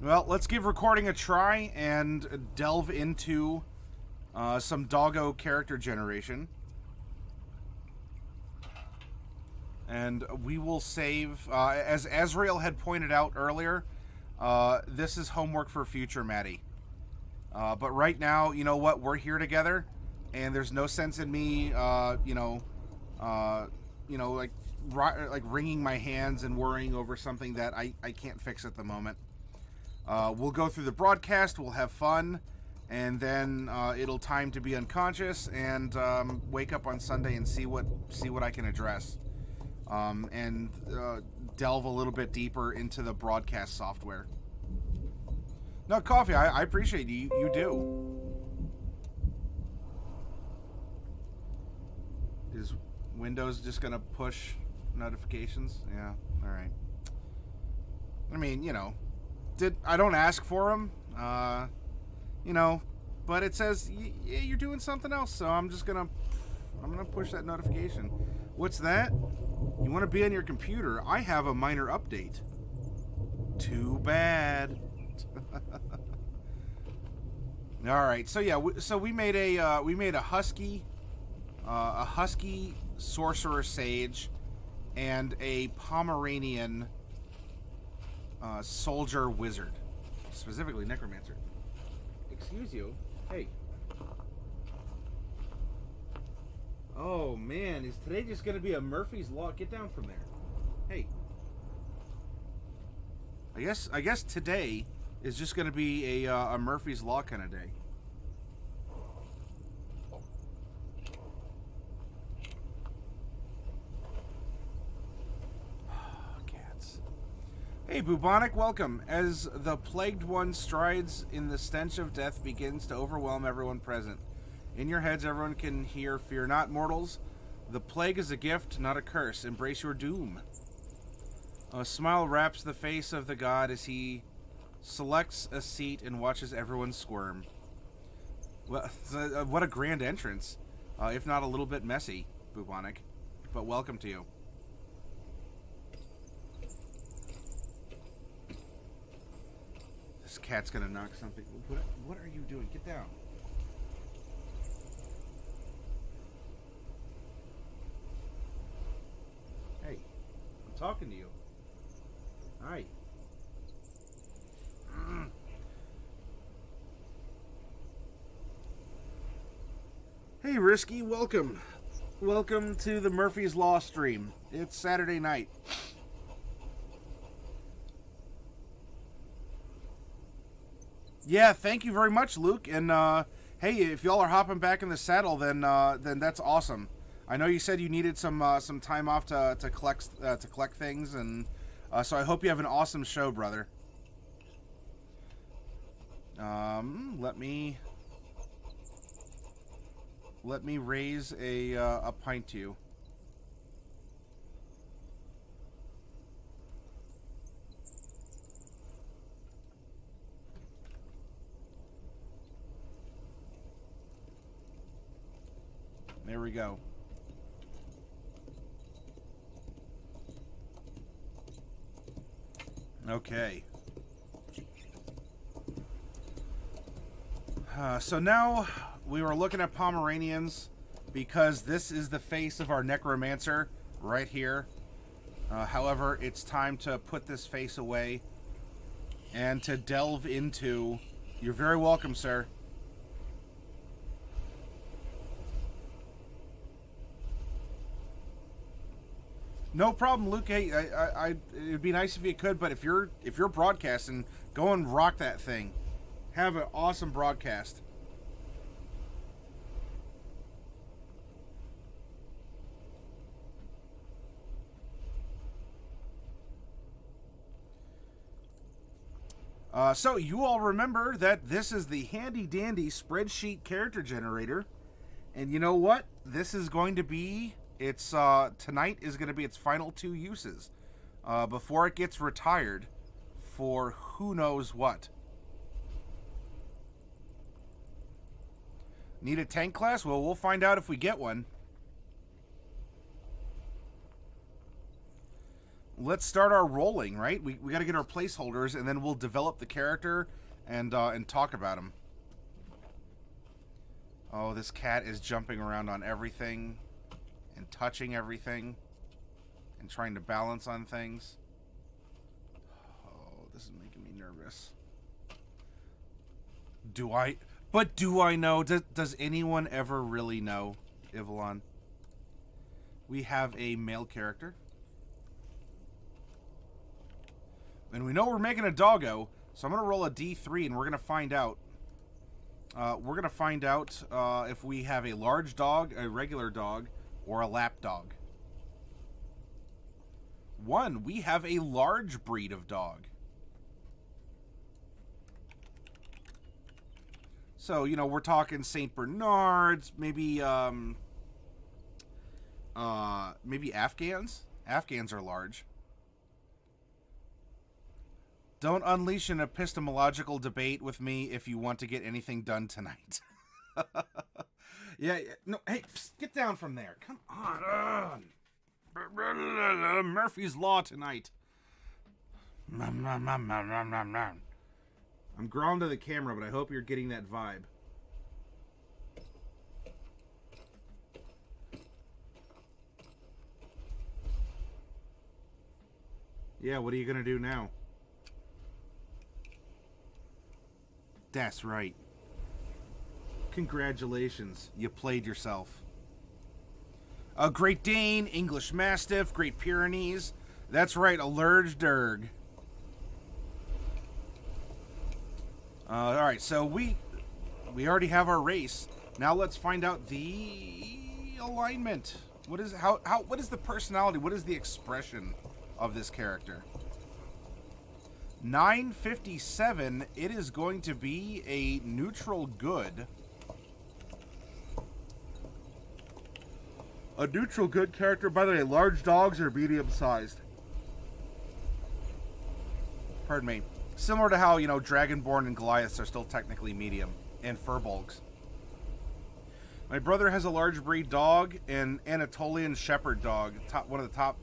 Well, let's give recording a try and delve into some doggo character generation. And we will save, as Azrael had pointed out earlier, this is homework for future Maddie. But right now, you know what? We're here together, and there's no sense in me, like wringing my hands and worrying over something that I can't fix at the moment. We'll go through the broadcast, we'll have fun, and then it'll time to be unconscious and wake up on Sunday and see what I can address, and delve a little bit deeper into the broadcast software. No, Coffee, I appreciate you. You do. Is Windows just gonna push notifications? Yeah. All right. I mean, you know. I don't ask for them, but it says you're doing something else, so I'm gonna push that notification. What's that? You want to be on your computer? I have a minor update. Too bad. All right, so yeah, we made a husky sorcerer sage, and a Pomeranian. Soldier wizard, specifically necromancer. Excuse you. Hey. Oh man, is today just gonna be a Murphy's Law? Get down from there. Hey. I guess today is just gonna be a Murphy's Law kind of day. Hey, Bubonic, welcome. As the plagued one strides in the stench of death begins to overwhelm everyone present. In your heads, everyone can hear, "Fear not, mortals. The plague is a gift, not a curse. Embrace your doom." A smile wraps the face of the god as he selects a seat and watches everyone squirm. Well, what a grand entrance. If not a little bit messy, Bubonic. But welcome to you. This cat's gonna knock something. What are you doing? Get down. Hey, I'm talking to you. Hi. Hey, Risky, welcome. Welcome to the Murphy's Law stream. It's Saturday night. Yeah, thank you very much, Luke. And hey, if y'all are hopping back in the saddle, then that's awesome. I know you said you needed some time off to collect things, and so I hope you have an awesome show, brother. Let me raise a pint to you. There we go. Okay. So now we were looking at Pomeranians because this is the face of our necromancer right here. However, it's time to put this face away and to delve into... You're very welcome, sir. No problem, Luke. Hey, it'd be nice if you could, but if you're broadcasting, go and rock that thing. Have an awesome broadcast. So you all remember that this is the handy dandy spreadsheet character generator, and you know what? This is going to be... It's tonight is going to be its final 2 uses before it gets retired for who knows what. Need a tank class? Well, we'll find out if we get one. let's start our rolling, right? We got to get our placeholders, and then we'll develop the character and talk about him. Oh, this cat is jumping around on everything and touching everything and trying to balance on things. Oh, this is making me nervous. Do I know? Does anyone ever really know, Ivalon? We have a male character. And we know we're making a doggo, so I'm going to roll a D3 and we're going to find out. If we have a large dog, a regular dog, or a lap dog. 1, we have a large breed of dog. So, you know, we're talking St. Bernards, maybe Afghans. Afghans are large. Don't unleash an epistemological debate with me if you want to get anything done tonight. Yeah, no, hey, get down from there. Come on. Murphy's Law tonight. I'm growling to the camera, but I hope you're getting that vibe. Yeah, what are you going to do now? That's right. Congratulations, you played yourself. A Great Dane, English Mastiff, Great Pyrenees. That's right, a Lurge Derg. Alright, so we already have our race. Now let's find out the alignment. What is the personality? What is the expression of this character? 957, it is going to be a neutral good. A neutral good character. By the way, large dogs are medium-sized. Pardon me. Similar to how, you know, Dragonborn and Goliaths are still technically medium. And Furbolgs. My brother has a large breed dog, an Anatolian Shepherd dog. One of the top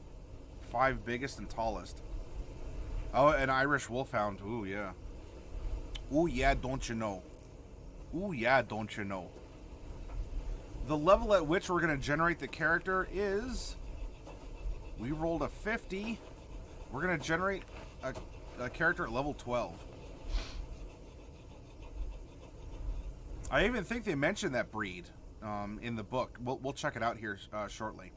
5 biggest and tallest. Oh, an Irish Wolfhound. Ooh, yeah. Ooh, yeah, don't you know. Ooh, yeah, don't you know. The level at which we're going to generate the character is... We rolled a 50. We're going to generate a character at level 12. I even think they mentioned that breed in the book. We'll check it out here shortly.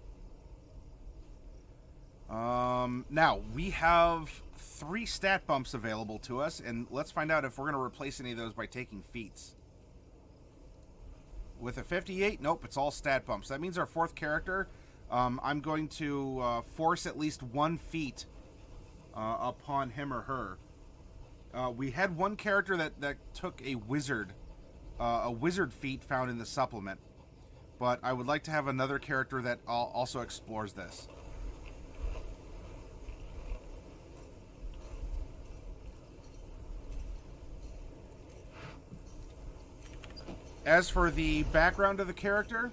Now, we have 3 stat bumps available to us, and let's find out if we're going to replace any of those by taking feats. With a 58, nope, it's all stat bumps. That means our 4th character, I'm going to force at least 1 feat upon him or her. We had one character that took a wizard feat found in the supplement, but I would like to have another character that also explores this. As for the background of the character,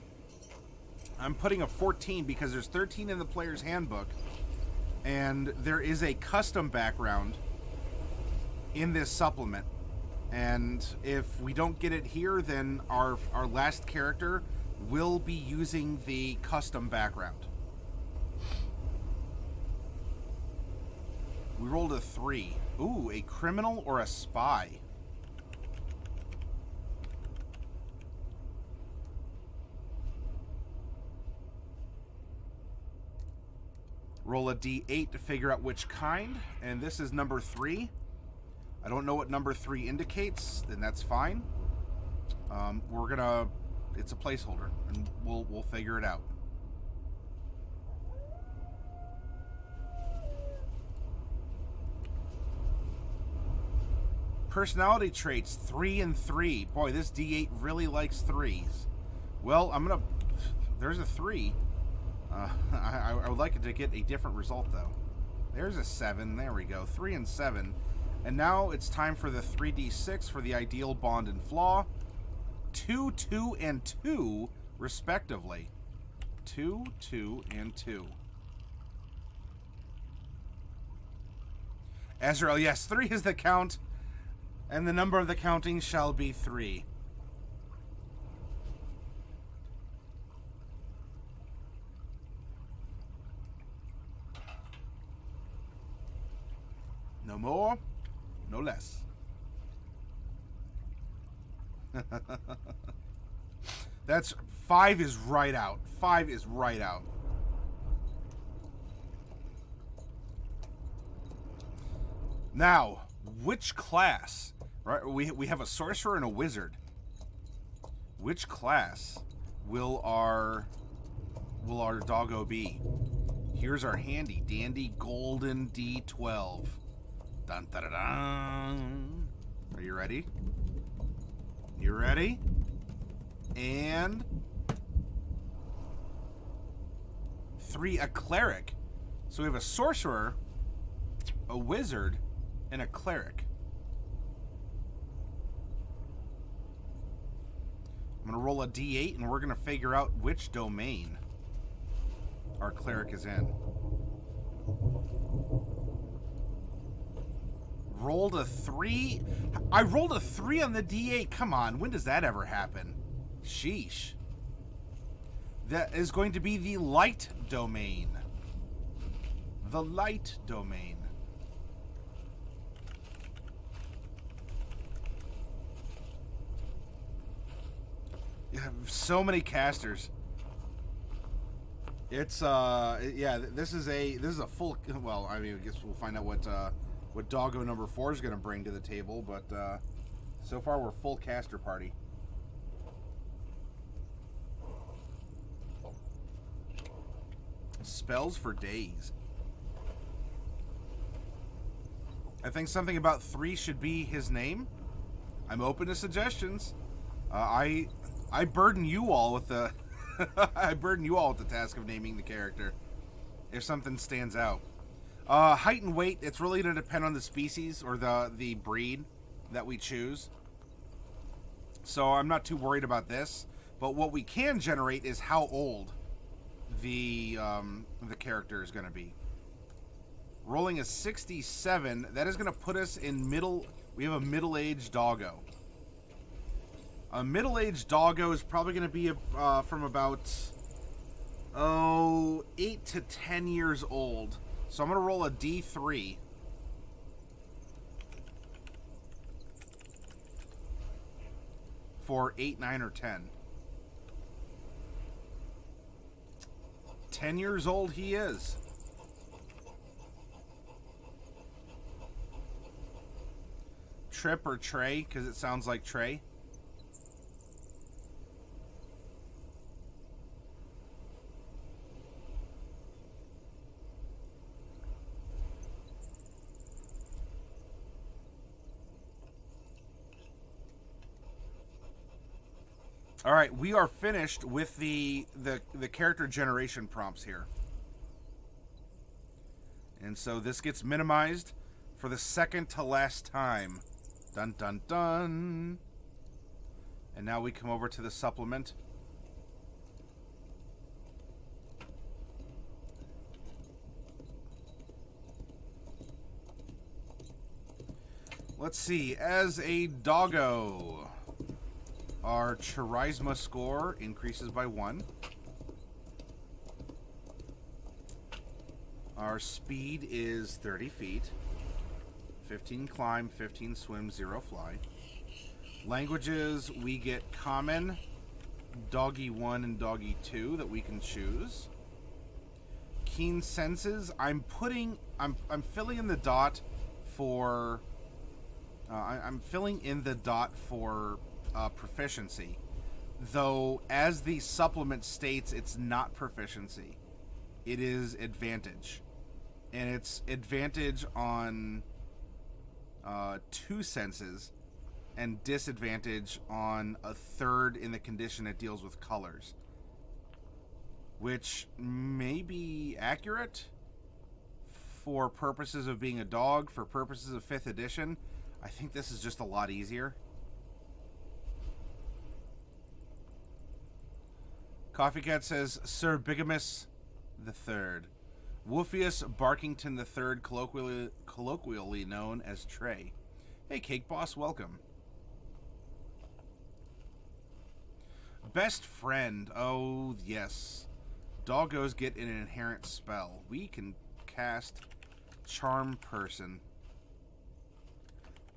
I'm putting a 14 because there's 13 in the player's handbook, and there is a custom background in this supplement. And if we don't get it here, then our last character will be using the custom background. We rolled a 3. Ooh, a criminal or a spy. Roll a d8 to figure out which kind, and this is number 3. I don't know what number 3 indicates, then that's fine. It's a placeholder, and we'll figure it out. Personality traits, 3 and 3. Boy, this d8 really likes 3s. Well, there's a 3. I would like it to get a different result, though. There's a 7. There we go. 3 and 7. And now it's time for the 3d6 for the ideal, bond, and flaw. 2, 2, and 2, respectively. 2, 2, and 2. Azrael, yes, 3 is the count, and the number of the counting shall be 3. No more, no less. That's 5 is right out. 5 is right out. Now, which class? Right, we have a sorcerer and a wizard. Which class will our doggo be? Here's our handy dandy golden D12. Dun dun dun dun. Are you ready? You ready? And 3, a cleric. So we have a sorcerer, a wizard, and a cleric. I'm going to roll a D8 and we're going to figure out which domain our cleric is in. Rolled a 3. I rolled a 3 on the D8. Come on, when does that ever happen? Sheesh. That is going to be the light domain. The light domain. You have so many casters. It's yeah, this is a full, well, I mean, I guess we'll find out what doggo number 4 is going to bring to the table, but so far we're full caster party. Spells for days. I think something about 3 should be his name. I'm open to suggestions. I burden you all with the I burden you all with the task of naming the character if something stands out. Height and weight, it's really going to depend on the species or the breed that we choose. So I'm not too worried about this. But what we can generate is how old the character is going to be. Rolling a 67, that is going to put us in middle. We have a middle-aged doggo. A middle-aged doggo is probably going to be from about 8 to 10 years old. So I'm going to roll a D3. For 8, 9, or 10. 10 years old he is. Trip or Trey, because it sounds like Trey. All right, we are finished with the character generation prompts here. And so this gets minimized for the second to last time. Dun dun dun. And now we come over to the supplement. Let's see, as a doggo, our charisma score increases by 1. Our speed is 30 feet. 15 climb, 15 swim, 0 fly. Languages, we get common, doggy 1 and doggy 2 that we can choose. Keen senses, I'm filling in the dot for proficiency, though as the supplement states, it's not proficiency, it is advantage, and it's advantage on 2 senses and disadvantage on a 3rd in the condition that deals with colors, which may be accurate for purposes of being a dog. For purposes of 5th edition, I think this is just a lot easier. Coffee Cat says, Sir Bigamus the Third. Woofius Barkington III, colloquially known as Trey. Hey, Cake Boss, welcome. Best friend. Oh, yes. Doggos get an inherent spell. We can cast Charm Person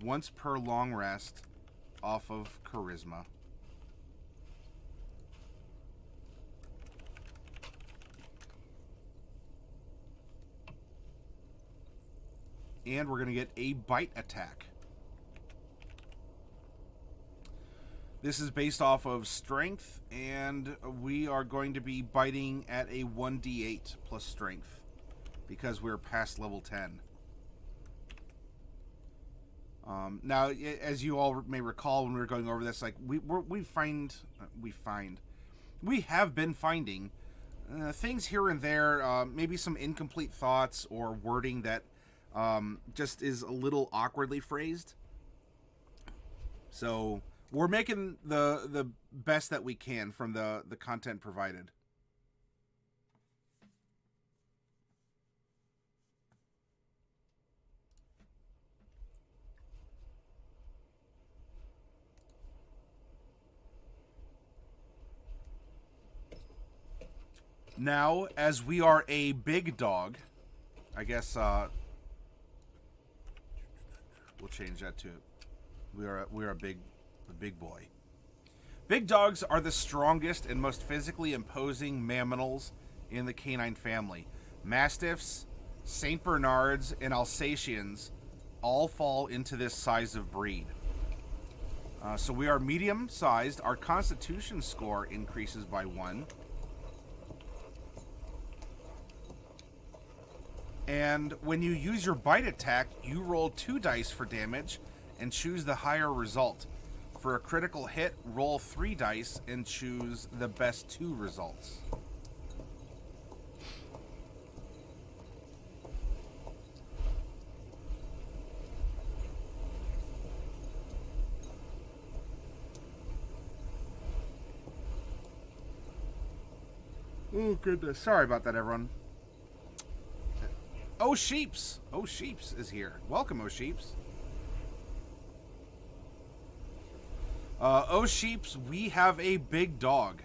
once per long rest off of Charisma. And we're going to get a bite attack. This is based off of strength, and we are going to be biting at a 1d8 plus strength because we're past level 10. Now, as you all may recall when we were going over this, like we have been finding things here and there, maybe some incomplete thoughts or wording that just is a little awkwardly phrased. So we're making the best that we can from the content provided. Now, as we are a big dog, I guess we'll change that to we're a big boy. Big dogs are the strongest and most physically imposing mammals in the canine family. Mastiffs, Saint Bernards, and Alsatians all fall into this size of breed. So we are medium-sized. Our Constitution score increases by 1. And when you use your bite attack, you roll 2 dice for damage and choose the higher result. For a critical hit, roll 3 dice and choose the best 2 results. Oh, goodness. Sorry about that, everyone. Oh, Sheeps. Oh, Sheeps is here. Welcome, Oh, Sheeps. Oh, Sheeps, we have a big dog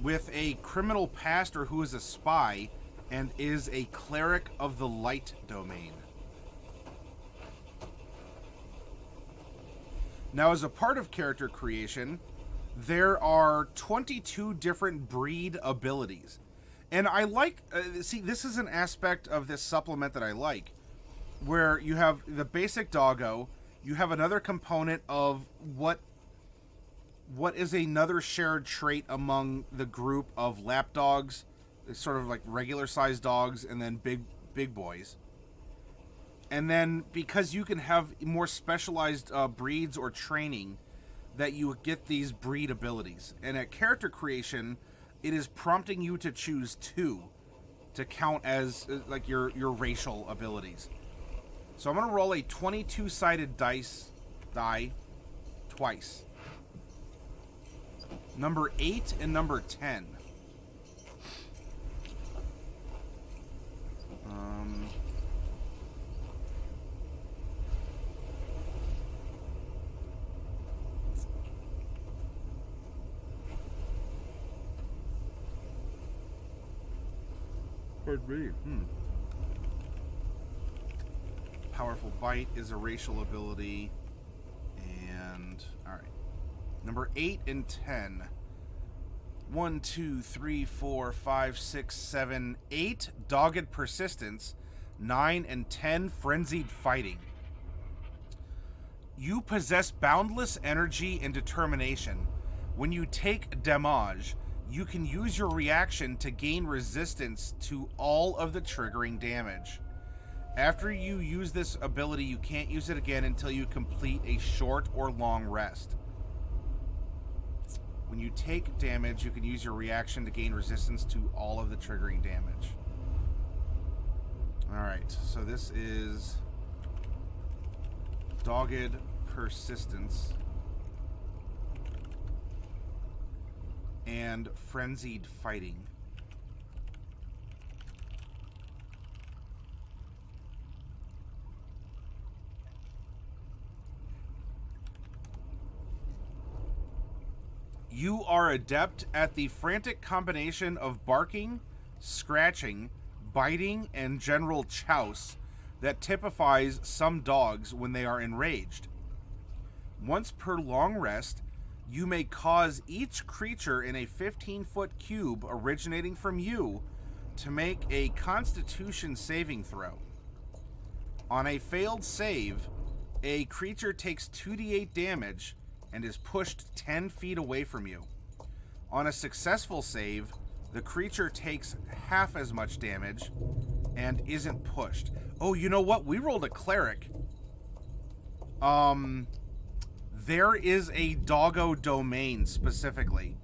with a criminal pastor who is a spy and is a cleric of the light domain. Now, as a part of character creation, there are 22 different breed abilities. And I like, see, this is an aspect of this supplement that I like, where you have the basic doggo, you have another component of what is another shared trait among the group of lap dogs, sort of like regular sized dogs, and then big boys. And then because you can have more specialized breeds or training, that you get these breed abilities. And at character creation, it is prompting you to choose 2 to count as like your racial abilities. So I'm going to roll a 22-sided die twice. Number 8 and number 10. Pardon me. Powerful Bite is a racial ability. And, alright. Number 8 and 10. 1, 2, 3, 4, 5, 6, 7, 8. Dogged Persistence. 9 and 10. Frenzied Fighting. You possess boundless energy and determination. When you take damage, you can use your reaction to gain resistance to all of the triggering damage. After you use this ability, you can't use it again until you complete a short or long rest. When you take damage, you can use your reaction to gain resistance to all of the triggering damage. Alright, so this is Dogged Persistence and Frenzied Fighting. You are adept at the frantic combination of barking, scratching, biting, and general chouse that typifies some dogs when they are enraged. Once per long rest, you may cause each creature in a 15-foot cube originating from you to make a Constitution saving throw. On a failed save, a creature takes 2d8 damage and is pushed 10 feet away from you. On a successful save, the creature takes half as much damage and isn't pushed. Oh, you know what? We rolled a Cleric. There is a doggo domain specifically.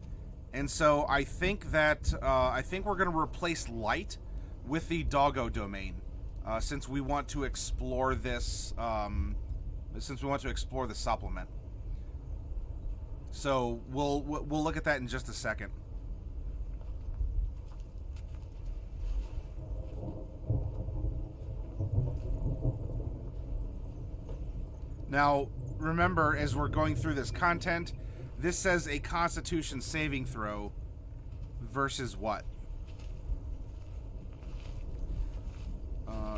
And so I think that, we're going to replace light with the doggo domain. Since we want to explore this, the supplement. So we'll look at that in just a second. Now, remember, as we're going through this content, this says a Constitution saving throw versus what?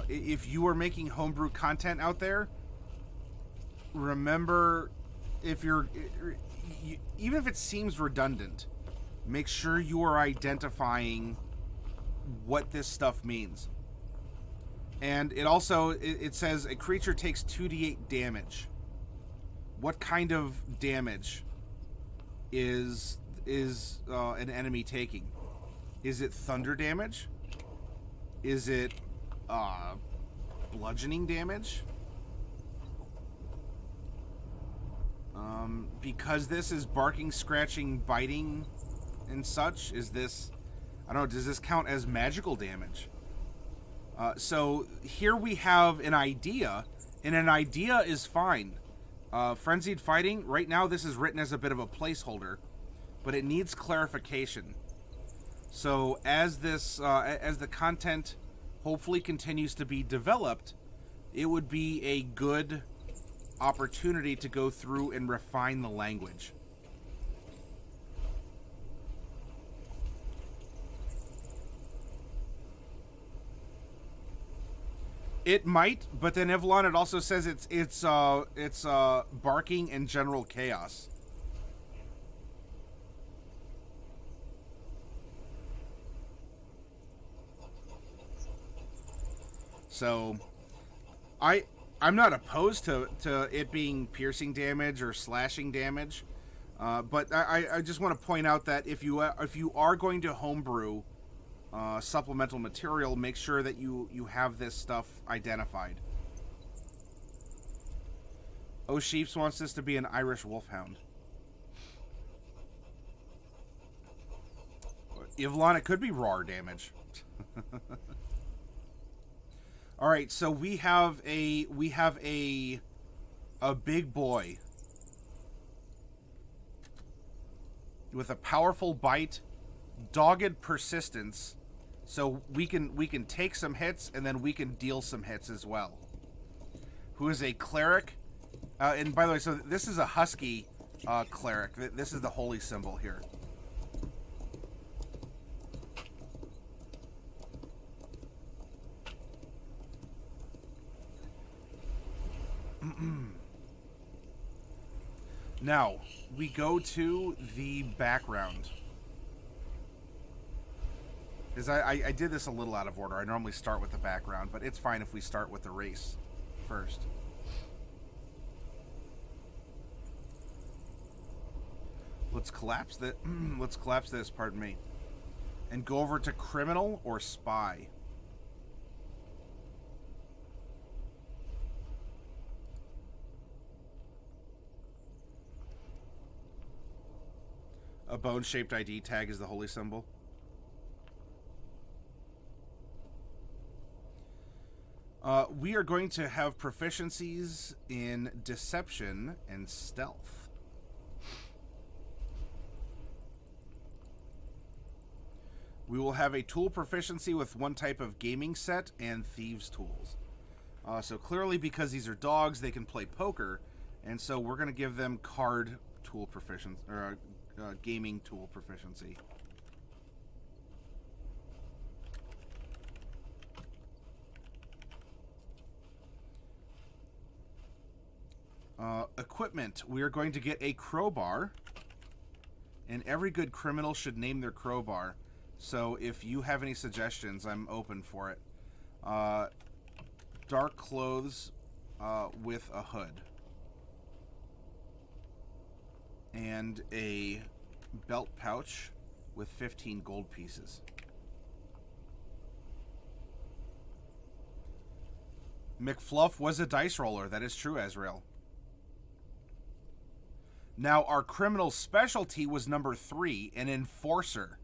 If you are making homebrew content out there, remember, even if it seems redundant, make sure you are identifying what this stuff means. And it also, it says a creature takes 2d8 damage. What kind of damage is an enemy taking? Is it thunder damage? Is it bludgeoning damage? Because this is barking, scratching, biting, and such, is this, I don't know, does this count as magical damage? So here we have an idea, and an idea is fine. Frenzied fighting, right now this is written as a bit of a placeholder, but it needs clarification. So as this, as the content hopefully continues to be developed, it would be a good opportunity to go through and refine the language. It might, but then Evelyn, it also says it's barking and general chaos. So, I'm not opposed to it being piercing damage or slashing damage, but I just want to point out that if you are going to homebrew supplemental material, make sure that you have this stuff identified. Oh, Sheeps wants this to be an Irish wolfhound. Yvonne, it could be raw damage. All right, so we have a big boy with a powerful bite, dogged persistence. So we can take some hits, and then we can deal some hits as well. Who is a cleric? And by the way, so this is a husky cleric. This is the holy symbol here. Now, we go to the background. I did this a little out of order. I normally start with the background, but it's fine if we start with the race first. Let's collapse that. Let's collapse this. Pardon me, and go over to criminal or spy. A bone-shaped ID tag is the holy symbol. We are going to have proficiencies in deception and stealth. We will have a tool proficiency with one type of gaming set and thieves' tools. So clearly, because these are dogs, they can play poker, and so we're going to give them card tool proficiency, or gaming tool proficiency. Equipment. We are going to get a crowbar. And every good criminal should name their crowbar. So if you have any suggestions, I'm open for it. Dark clothes with a hood. And a belt pouch with 15 gold pieces. McFluff was a dice roller. That is true, Azrael. Now, our criminal specialty was number 3, an enforcer.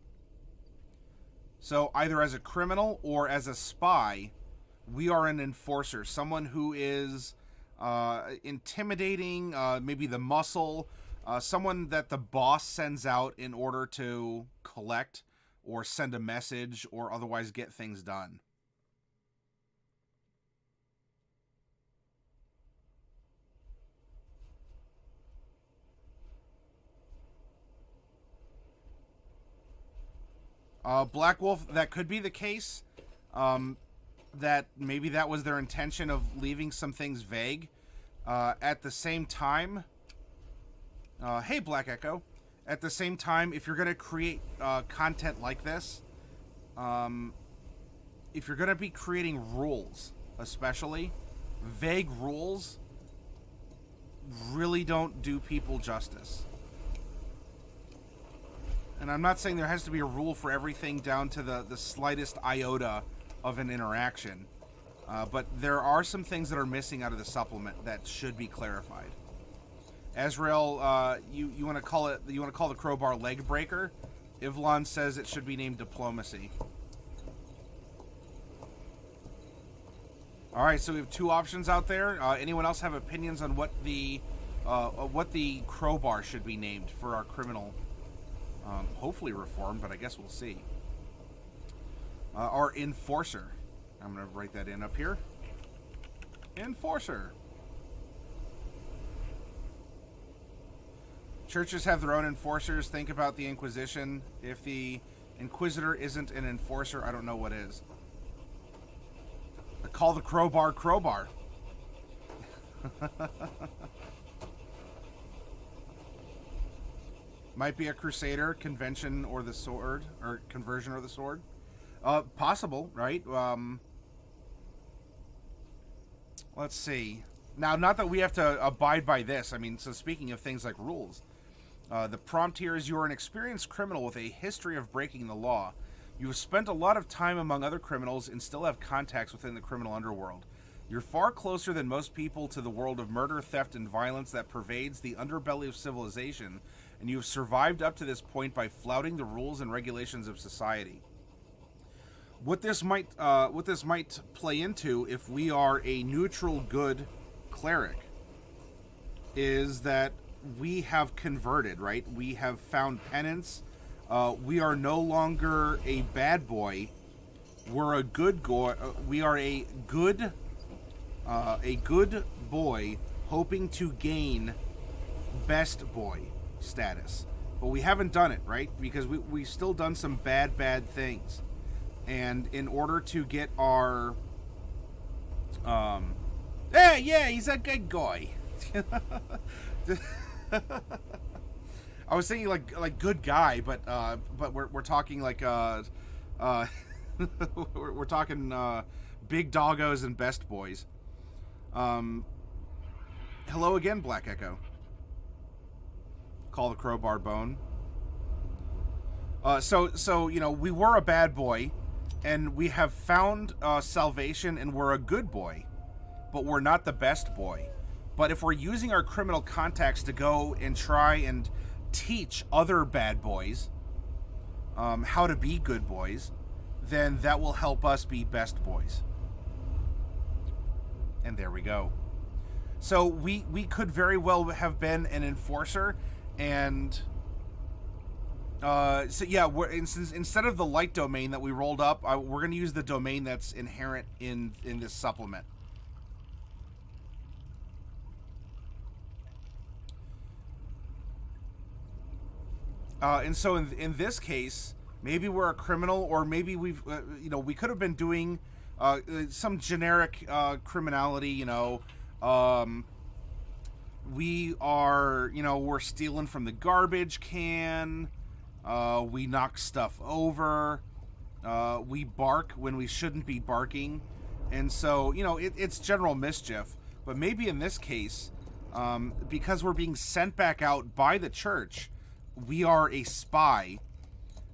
So, either as a criminal or as a spy, we are an enforcer. Someone who is intimidating, maybe the muscle, someone that the boss sends out in order to collect or send a message or otherwise get things done. Black Wolf, that could be the case. That maybe that was their intention of leaving some things vague. At the same time, hey Black Echo. At the same time, if you're going to create content like this, if you're going to be creating rules, especially, vague rules really don't do people justice. And I'm not saying there has to be a rule for everything down to the slightest iota of an interaction. But there are some things that are missing out of the supplement that should be clarified. Azrael, you want to call it? You want to call the crowbar leg breaker? Ivlon says it should be named diplomacy. All right, so we have 2 options out there. Anyone else have opinions on what the crowbar should be named for our criminal? Hopefully reform, but I guess we'll see. Our enforcer. I'm going to write that in up here. Enforcer. Churches have their own enforcers. Think about the Inquisition. If the Inquisitor isn't an enforcer, I don't know what is. Call the crowbar crowbar. Might be a Crusader, Convention, or the Sword, or Conversion or the Sword. Possible, right? Let's see. Now, not that we have to abide by this. I mean, so speaking of things like rules, the prompt here is: you are an experienced criminal with a history of breaking the law. You have spent a lot of time among other criminals and still have contacts within the criminal underworld. You're far closer than most people to the world of murder, theft, and violence that pervades the underbelly of civilization, and you have survived up to this point by flouting the rules and regulations of society. What this might play into, if we are a neutral good cleric, is that we have converted, right? We have found penance. We are no longer a bad boy. We're a good boy. We are a good boy hoping to gain best boy status. But we haven't done it, right? Because we've still done some bad things. And in order to get our... yeah, he's a good guy. I was thinking like good guy, but we're talking like we're talking big doggos and best boys. Hello again, Black Echo. Call the crowbar bone. So you know, we were a bad boy, and we have found salvation, and we're a good boy, but we're not the best boy. But if we're using our criminal contacts to go and try and teach other bad boys how to be good boys, then that will help us be best boys. And there we go. So we could very well have been an enforcer, and so yeah, instead of the light domain that we rolled up, we're going to use the domain that's inherent in this supplement. And so in this case, maybe we're a criminal, or maybe we've, we could have been doing some generic criminality, we are, we're stealing from the garbage can, we knock stuff over, we bark when we shouldn't be barking, and so, it's general mischief. But maybe in this case, because we're being sent back out by the church, we are a spy,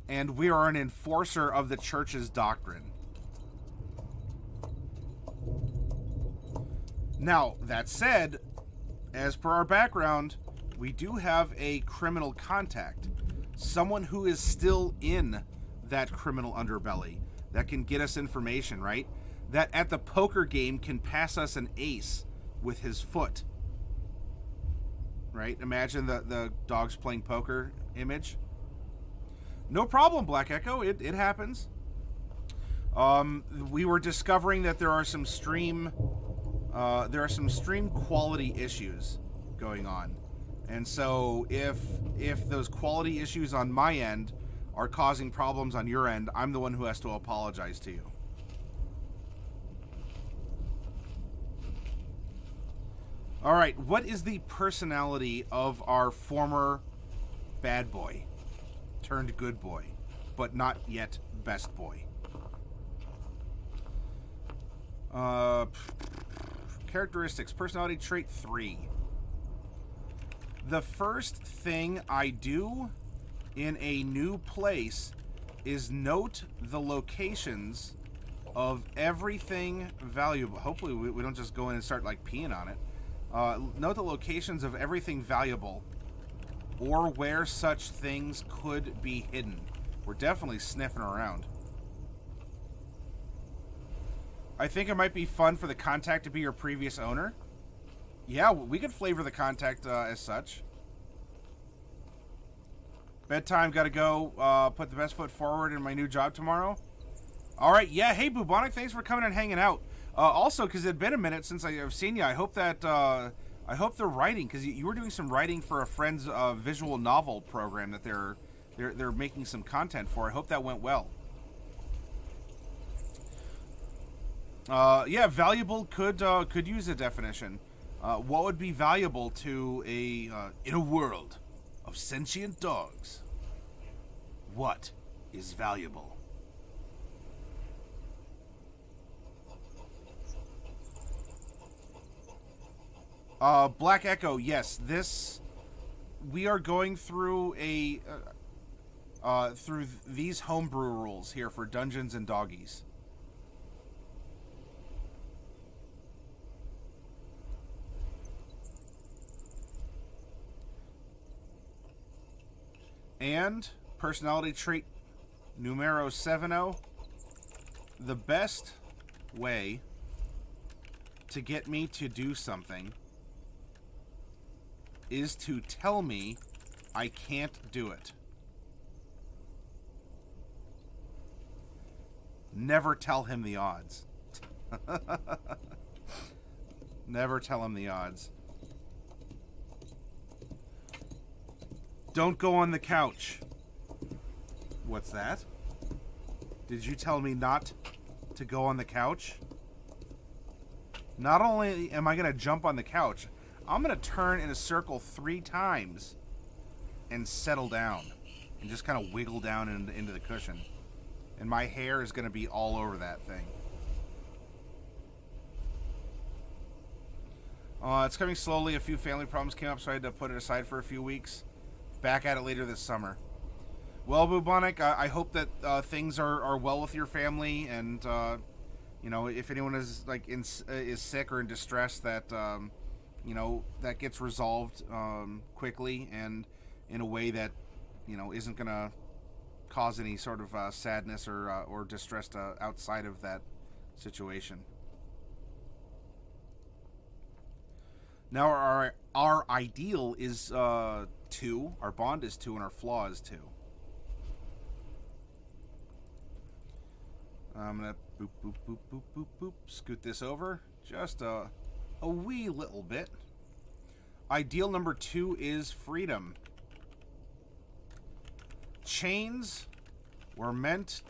and we are an enforcer of the church's doctrine. Now, that said, as per our background, we do have a criminal contact. Someone who is still in that criminal underbelly that can get us information, right? That at the poker game can pass us an ace with his foot. Right? Imagine the dogs playing poker image. No problem, Black Echo. It happens. We were discovering that there are some stream quality issues going on. And so if those quality issues on my end are causing problems on your end, I'm the one who has to apologize to you. All right, what is the personality of our former bad boy turned good boy, but not yet best boy? Characteristics, personality trait 3. The first thing I do in a new place is note the locations of everything valuable. Hopefully we don't just go in and start like peeing on it. Note the locations of everything valuable or where such things could be hidden. We're definitely sniffing around. I think it might be fun for the contact to be your previous owner. Yeah, we could flavor the contact as such. Bedtime, gotta go put the best foot forward in my new job tomorrow. All right, yeah, hey, Bubonic, thanks for coming and hanging out. Also, because it had been a minute since I've seen you, I hope that I hope they're writing, because you were doing some writing for a friend's visual novel program that they're making some content for. I hope that went well. Yeah, valuable could use a definition. What would be valuable to in a world of sentient dogs? What is valuable? Black Echo, yes, we are going through through these homebrew rules here for Dungeons and Doggies. And personality trait numero 70, the best way to get me to do something is to tell me I can't do it. Never tell him the odds. Never tell him the odds. Don't go on the couch. What's that? Did you tell me not to go on the couch? Not only am I going to jump on the couch, I'm going to turn in a circle 3 times and settle down and just kind of wiggle down into the cushion. And my hair is going to be all over that thing. It's coming slowly. A few family problems came up, so I had to put it aside for a few weeks. Back at it later this summer. Well, Bubonic, I hope that things are well with your family, and if anyone is is sick or in distress, that that gets resolved quickly and in a way that isn't gonna cause any sort of sadness or distress outside of that situation. Now our ideal is 2, our bond is 2, and our flaw is 2. I'm gonna boop boop boop boop boop boop scoot this over just a wee little bit. Ideal number 2 is freedom. Chains were meant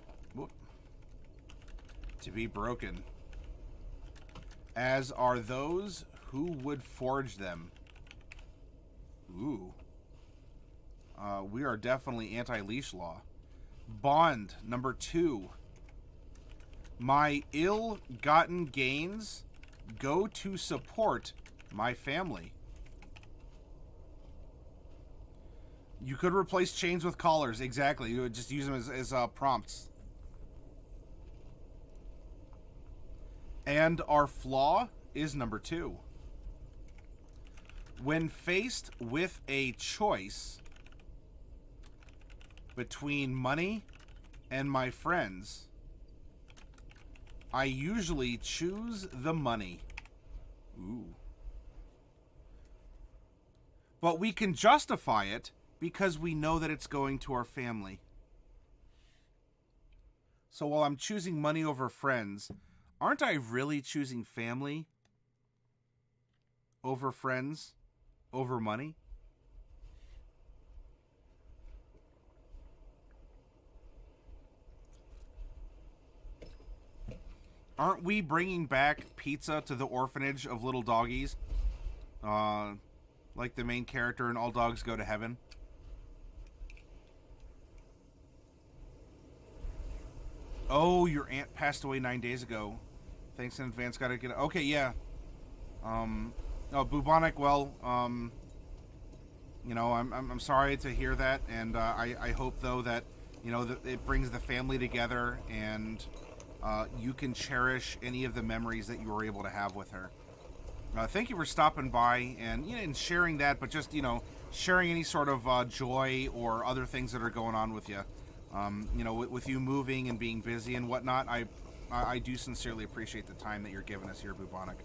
to be broken, as are those who would forge them. Ooh. We are definitely anti-leash law. Bond number 2. My ill-gotten gains go to support my family. You could replace chains with collars. Exactly. You would just use them as prompts. And our flaw is number 2. When faced with a choice between money and my friends, I usually choose the money. Ooh. But we can justify it because we know that it's going to our family. So while I'm choosing money over friends, aren't I really choosing family over friends over money? Aren't we bringing back pizza to the orphanage of little doggies? Like the main character in All Dogs Go to Heaven? Oh, your aunt passed away 9 days ago. Thanks in advance. Gotta get... Okay, yeah. Oh, bubonic, well, you know, I'm sorry to hear that, and I hope, though, that, you know, that it brings the family together, and you can cherish any of the memories that you were able to have with her. Thank you for stopping by and, you know, and sharing that, but just, you know, sharing any sort of joy or other things that are going on with you. You know, with you moving and being busy and whatnot, I do sincerely appreciate the time that you're giving us here, Bubonic.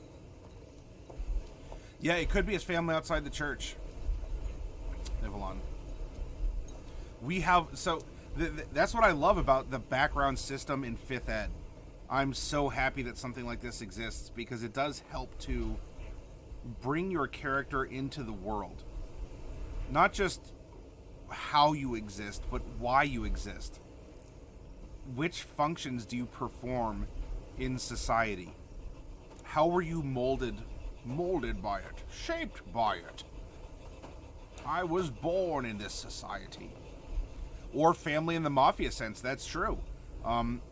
Yeah, it could be his family outside the church. Nivalon. We have... So, that's what I love about the background system in 5th Ed. I'm so happy that something like this exists, because it does help to bring your character into the world. Not just how you exist, but why you exist. Which functions do you perform in society? How were you molded by it, shaped by it? I was born in this society. Or family in the mafia sense, that's true.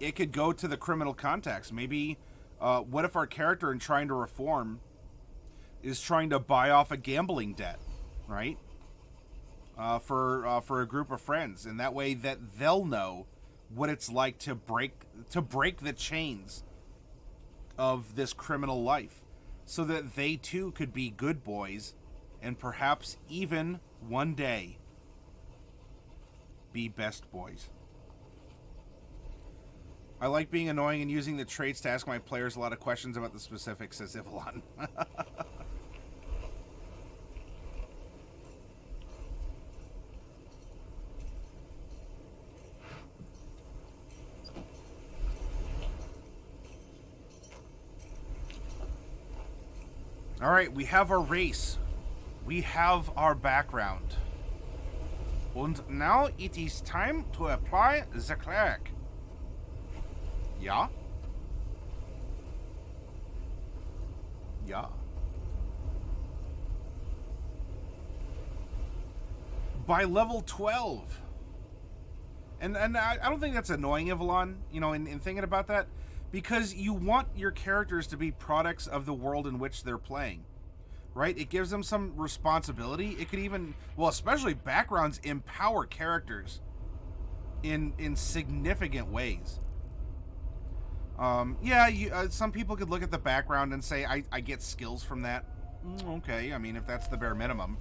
It could go to the criminal context. Maybe, what if our character in trying to reform is trying to buy off a gambling debt, right? For a group of friends, and that way that they'll know what it's like to break the chains of this criminal life, so that they too could be good boys, and perhaps even one day be best boys. I like being annoying and using the traits to ask my players a lot of questions about the specifics, says Ivalon. Alright, we have our race. We have our background. And now it is time to apply the Cleric. Yeah? Yeah. By level 12. And I don't think that's annoying, Ivalon, you know, in thinking about that. Because you want your characters to be products of the world in which they're playing. Right? It gives them some responsibility. It could even, well, especially backgrounds empower characters in significant ways. Yeah, some people could look at the background and say, I get skills from that. Okay, I mean, if that's the bare minimum.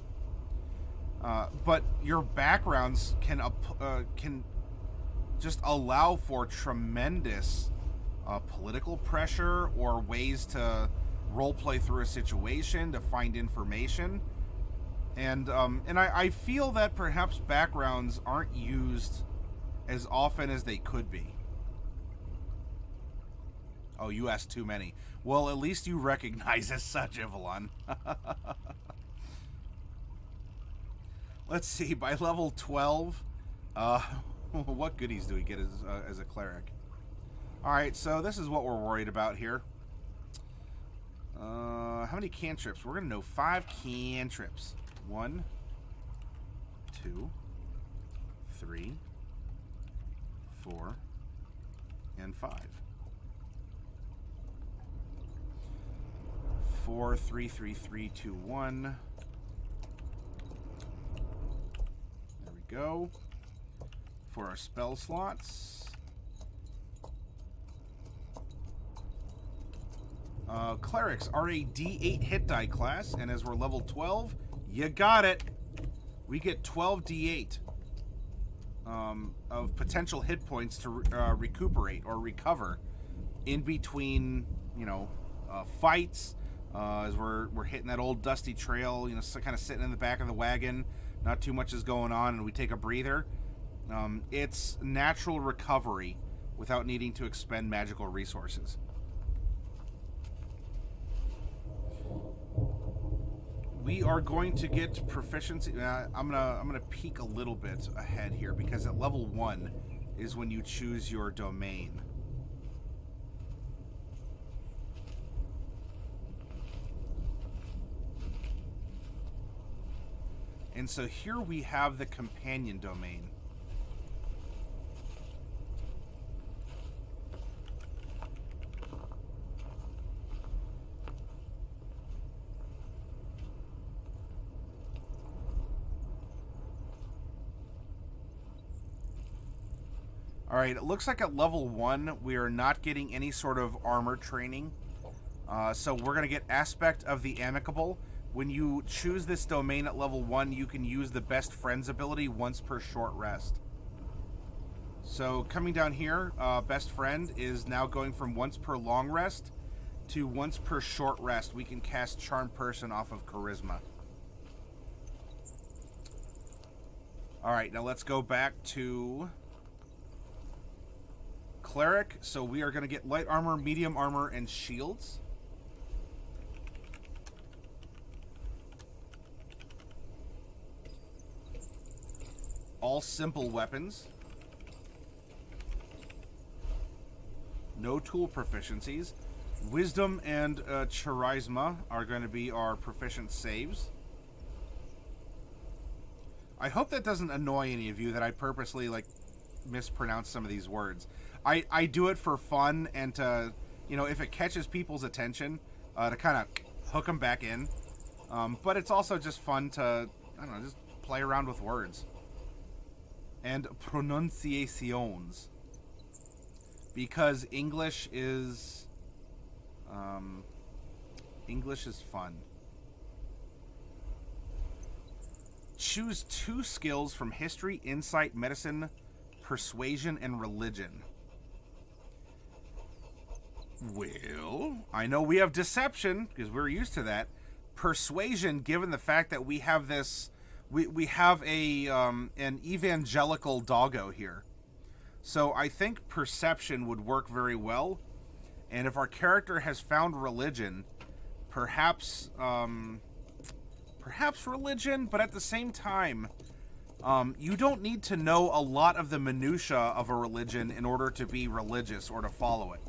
But your backgrounds can just allow for tremendous political pressure or ways to roleplay through a situation, to find information. And I feel that perhaps backgrounds aren't used as often as they could be. Oh, you asked too many. Well, at least you recognize as such, Ivalon. Let's see, by level 12, What goodies do we get as a cleric? Alright, so this is what we're worried about here. How many cantrips? We're going to know 5 cantrips. 1, 2, 3, 4, and 5. 4, 3, 3, 3, 2, 1. There we go. For our spell slots. Clerics are a D8 hit die class, and as we're level 12, you got it. We get 12 D8 of potential hit points to recuperate or recover in between, you know, fights. As we're hitting that old dusty trail, you know, so kind of sitting in the back of the wagon, not too much is going on, and we take a breather. It's natural recovery without needing to expend magical resources. We are going to get proficiency. I'm gonna peek a little bit ahead here because at level 1 is when you choose your domain. And so here we have the companion domain. Alright, it looks like at level 1 we are not getting any sort of armor training. So we're going to get Aspect of the Amicable. When you choose this domain at level 1, you can use the Best Friends ability once per short rest. So coming down here, Best Friend is now going from once per long rest to once per short rest. We can cast Charm Person off of Charisma. Alright, now let's go back to Cleric. So we are going to get light armor, medium armor, and shields. All simple weapons. No tool proficiencies. Wisdom and Charisma are going to be our proficient saves. I hope that doesn't annoy any of you that I purposely, like, mispronounce some of these words. I do it for fun and to, you know, if it catches people's attention, to kind of hook them back in. But it's also just fun to, I don't know, just play around with words. And pronunciations. Because English is fun. Choose 2 skills from History, Insight, Medicine, Persuasion, and Religion. Well, I know we have Deception, because we're used to that. Persuasion, given the fact that we have this... We have a an evangelical doggo here. So I think Perception would work very well. And if our character has found Religion, perhaps Religion, but at the same time, you don't need to know a lot of the minutia of a religion in order to be religious or to follow it.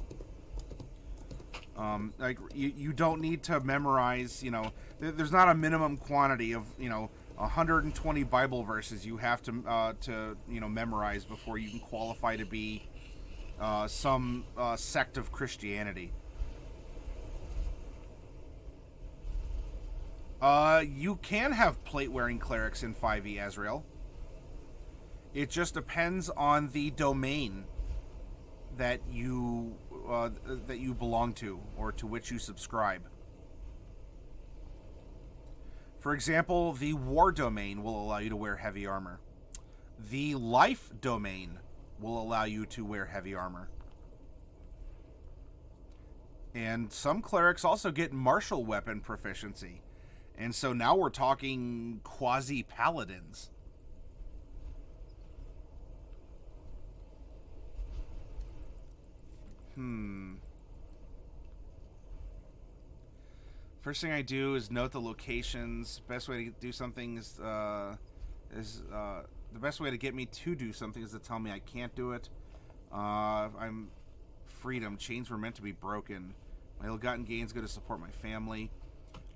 Like, you don't need to memorize, you know, there's not a minimum quantity of, you know, 120 Bible verses you have to you know, memorize before you can qualify to be some sect of Christianity. You can have plate-wearing clerics in 5e Azrael. It just depends on the domain that you belong to or to which you subscribe. For example, the War domain will allow you to wear heavy armor. The Life domain will allow you to wear heavy armor. And some clerics also get martial weapon proficiency. And so now we're talking quasi-paladins. First thing I do is note the locations. Best way to do something is is the best way to get me to do something is to tell me I can't do it. I'm freedom. Chains were meant to be broken. My ill-gotten gains go to support my family.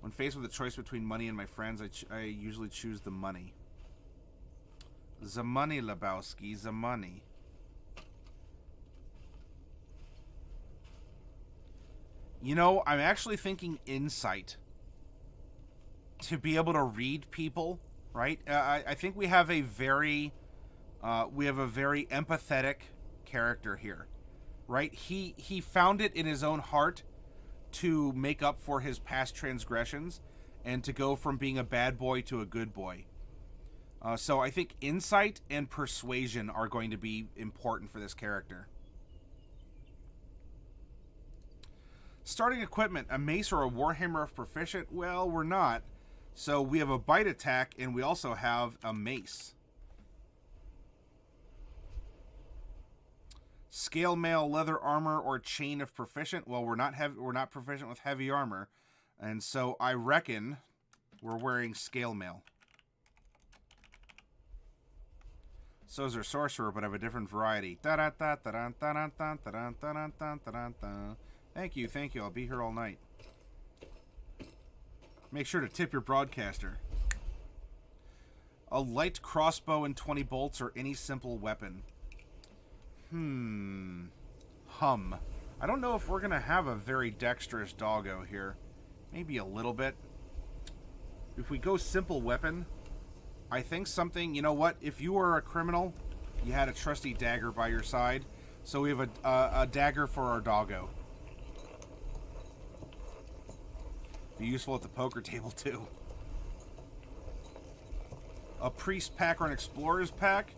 When faced with a choice between money and my friends, I usually choose the money. The money, Lebowski, the money. You know, I'm actually thinking insight. To be able to read people, right? I think we have a very empathetic character here, right? He found it in his own heart to make up for his past transgressions and to go from being a bad boy to a good boy. So I think insight and persuasion are going to be important for this character. Starting equipment, a mace or a warhammer of proficient? Well, we're not. So we have a bite attack, and we also have a mace. Scale mail, leather armor, or chain of proficient? Well, we're not proficient with heavy armor, and so I reckon we're wearing scale mail. So is our sorcerer, but of a different variety. Thank you. I'll be here all night. Make sure to tip your broadcaster. A light crossbow and 20 bolts or any simple weapon. I don't know if we're going to have a very dexterous doggo here. Maybe a little bit. If we go simple weapon, I think something... You know what? If you were a criminal, you had a trusty dagger by your side. So we have a dagger for our doggo. Be useful at the poker table, too. A priest pack or an explorer's pack?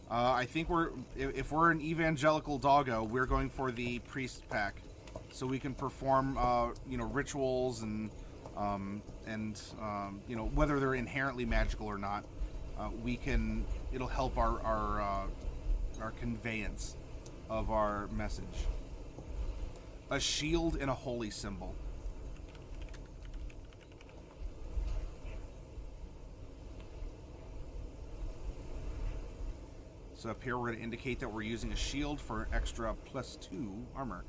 I think if we're an evangelical doggo, we're going for the priest pack. So we can perform, rituals and whether they're inherently magical or not. It'll help our conveyance of our message. A shield and a holy symbol. So up here, we're going to indicate that we're using a shield for an extra +2 armor.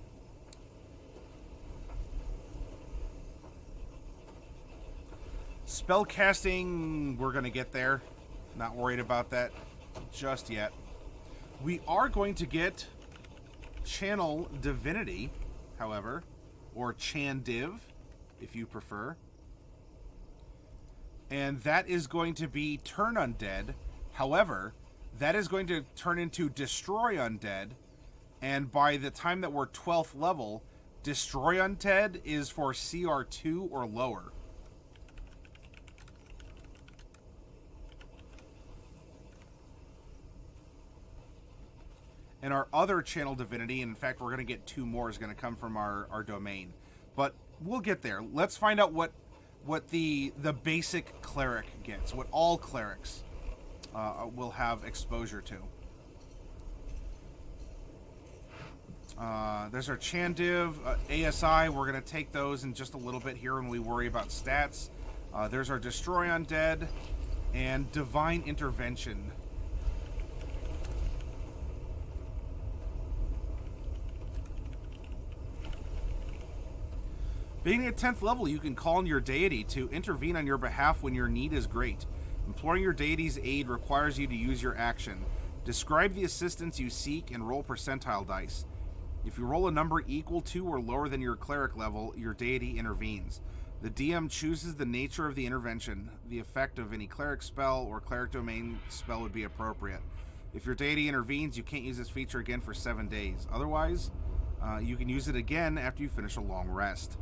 Spellcasting, we're going to get there. Not worried about that just yet. We are going to get Channel Divinity, however, or Chandiv, if you prefer. And that is going to be Turn Undead. However, that is going to turn into Destroy Undead, and by the time that we're 12th level, Destroy Undead is for CR2 or lower. And our other Channel Divinity, and in fact we're going to get 2 more, is going to come from our domain. But we'll get there. Let's find out what the basic cleric gets, what all clerics will have exposure to. There's our Chandiv, ASI. We're going to take those in just a little bit here when we worry about stats. There's our Destroy Undead and Divine Intervention. Being at 10th level, you can call on your deity to intervene on your behalf when your need is great. Imploring your deity's aid requires you to use your action. Describe the assistance you seek and roll percentile dice. If you roll a number equal to or lower than your cleric level, your deity intervenes. The DM chooses the nature of the intervention. The effect of any cleric spell or cleric domain spell would be appropriate. If your deity intervenes, you can't use this feature again for 7 days. Otherwise, you can use it again after you finish a long rest.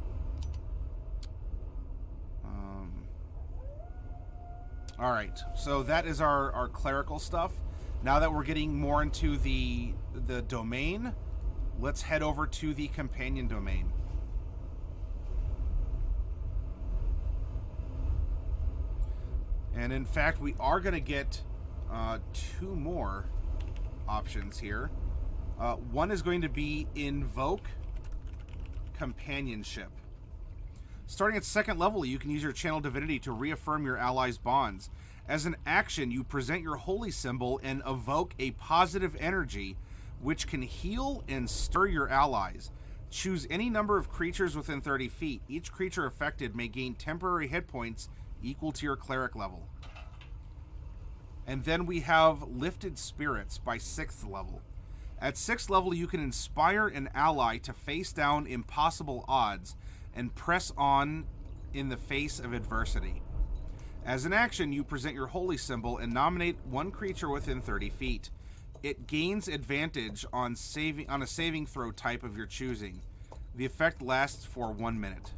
Alright, so that is our clerical stuff. Now that we're getting more into the domain, let's head over to the companion domain. And in fact, we are going to get 2 more options here. One is going to be Invoke Companionship. Starting at 2nd level, you can use your channel divinity to reaffirm your allies' bonds. As an action, you present your holy symbol and evoke a positive energy which can heal and stir your allies. Choose any number of creatures within 30 feet. Each creature affected may gain temporary hit points equal to your cleric level. And then we have Lifted Spirits by 6th level. At 6th level, you can inspire an ally to face down impossible odds and press on in the face of adversity. As an action, you present your holy symbol and nominate one creature within 30 feet. It gains advantage on a saving throw type of your choosing. The effect lasts for 1 minute.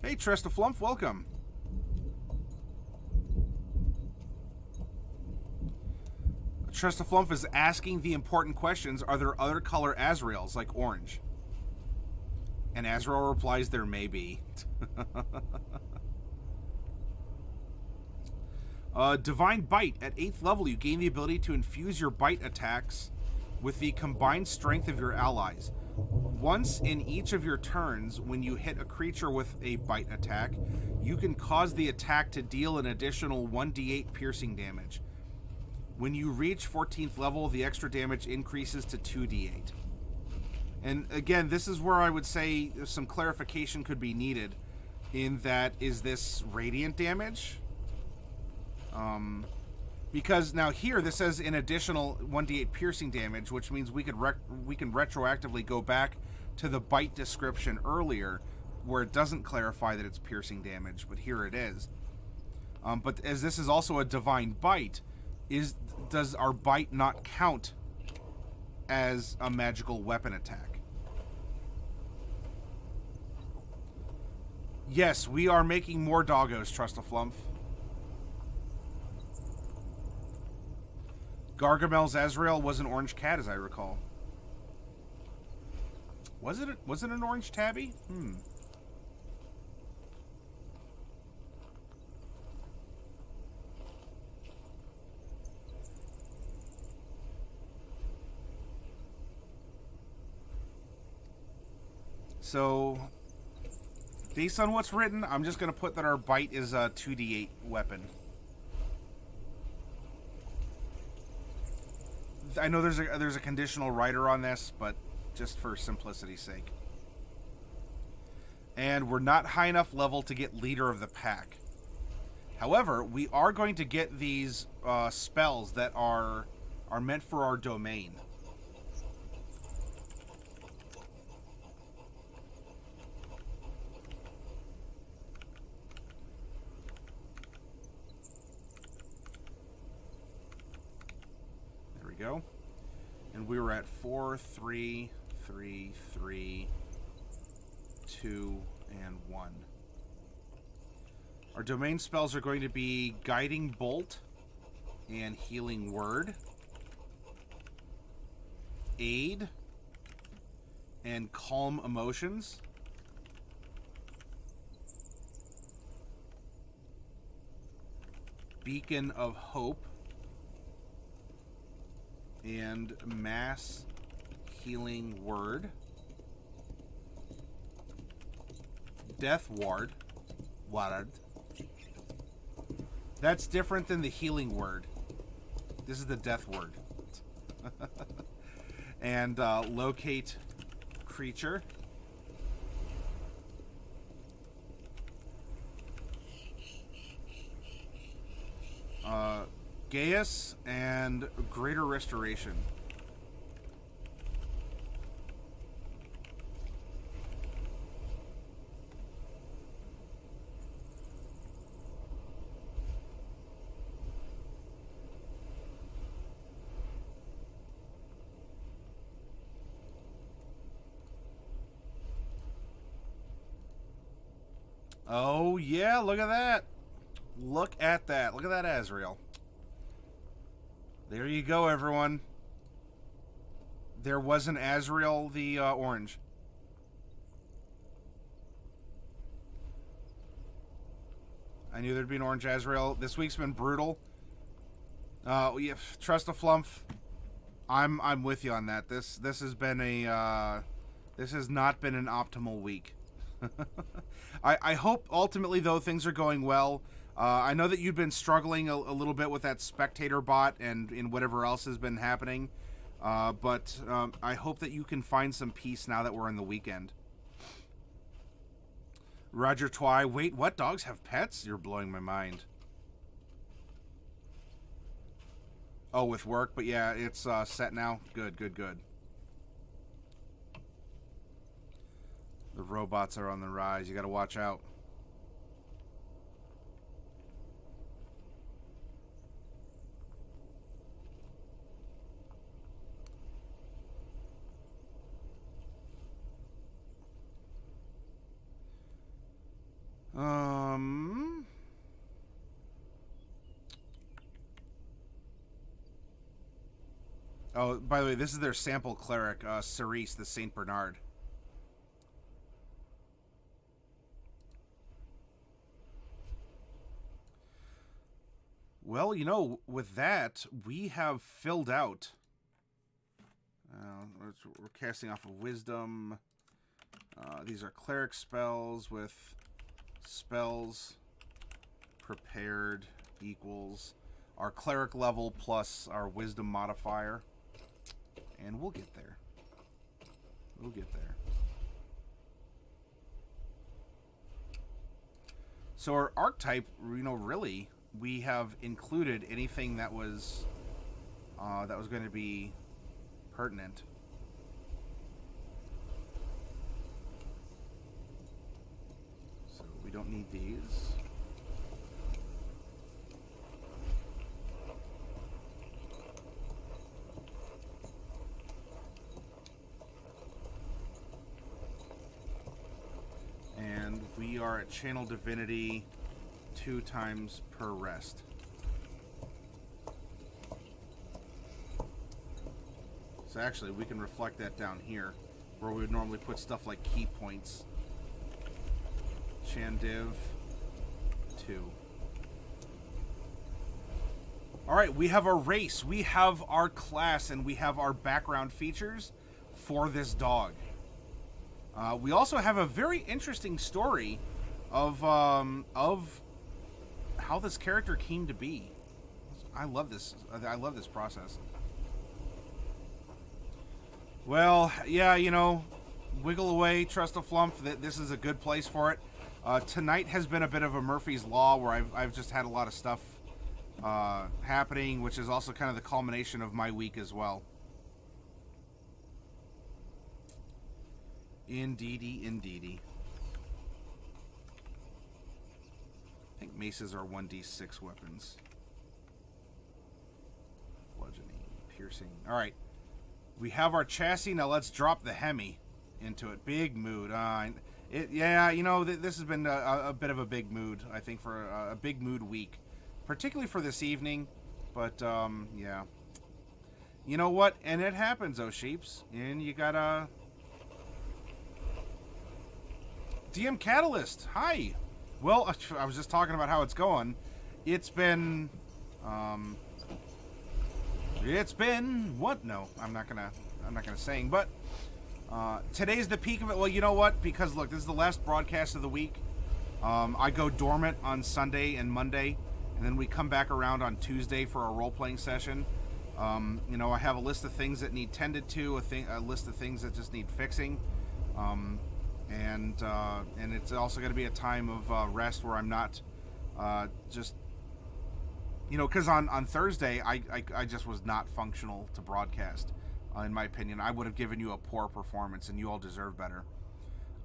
Hey, Tresta Flump, welcome. Tresta Flump is asking the important questions. Are there other color Azraels, like orange? And Azrael replies, there may be. Divine Bite. At 8th level, you gain the ability to infuse your bite attacks with the combined strength of your allies. Once in each of your turns, when you hit a creature with a bite attack, you can cause the attack to deal an additional 1d8 piercing damage. When you reach 14th level, the extra damage increases to 2d8. And again, this is where I would say some clarification could be needed in that, is this radiant damage? Because now here this says an additional 1d8 piercing damage, which means we can retroactively go back to the bite description earlier where it doesn't clarify that it's piercing damage, but here it is. But as this is also a divine bite, does our bite not count as a magical weapon attack? Yes, we are making more doggos, Trustaflump. Gargamel's Azrael was an orange cat, as I recall. Was it an orange tabby? So, based on what's written, I'm just going to put that our bite is a 2d8 weapon. I know there's a conditional writer on this, but just for simplicity's sake. And we're not high enough level to get Leader of the Pack. However, we are going to get these spells that are meant for our domain. Go. And we were at 4, 3, 3, 3, 2, and 1. Our domain spells are going to be Guiding Bolt and Healing Word, Aid, and Calm Emotions. Beacon of Hope, and Mass Healing Word. Death Ward. That's different than the Healing Word. This is the Death Word. And Locate Creature. Gaius and Greater Restoration. Oh yeah, look at that. Look at that. Look at that Azrael. There you go, everyone. There was an Azrael, the orange. I knew there'd be an orange Azrael. This week's been brutal. Yeah, trust a flump. I'm with you on that. This has been a this has not been an optimal week. I hope ultimately though things are going well. I know that you've been struggling a little bit with that spectator bot and in whatever else has been happening, but I hope that you can find some peace now that we're in the weekend. Roger Twy, wait, what? Dogs have pets? You're blowing my mind. Oh, with work, but yeah, it's set now. Good, good, good. The robots are on the rise. You gotta watch out. Oh, by the way, this is their sample cleric, Cerise, the Saint Bernard. Well, you know, with that, we have filled out. We're casting off of Wisdom. These are cleric spells with spells prepared equals our cleric level plus our Wisdom modifier. And we'll get there. We'll get there. So our archetype, you know, really, we have included anything that was going to be pertinent. So we don't need these. And we are at Channel Divinity 2 times per rest. So actually, we can reflect that down here, where we would normally put stuff like key points. Chandiv 2. Alright, we have our race, we have our class, and we have our background features for this dog. We also have a very interesting story of how this character came to be. I love this. I love this process. Well, yeah, you know, wiggle away, trust a flump. This is a good place for it. Tonight has been a bit of a Murphy's Law, where I've just had a lot of stuff happening, which is also kind of the culmination of my week as well. Indeedy, indeedy. I think maces are 1d6 weapons. Bludgeoning, piercing. Alright. We have our chassis. Now let's drop the Hemi into it. Big mood. Yeah, you know, this has been a bit of a big mood, I think, for a big mood week. Particularly for this evening. But, yeah. You know what? And it happens, oh sheeps. And you gotta... DM Catalyst, hi. Well, I was just talking about how it's going. It's been what? No, I'm not gonna sing. But today's the peak of it. Well, you know what? Because look, this is the last broadcast of the week. I go dormant on Sunday and Monday, and then we come back around on Tuesday for a role-playing session. You know, I have a list of things that need tended to, a list of things that just need fixing. And it's also going to be a time of rest where I'm not just, you know, because on Thursday I just was not functional to broadcast. In my opinion, I would have given you a poor performance, and you all deserve better.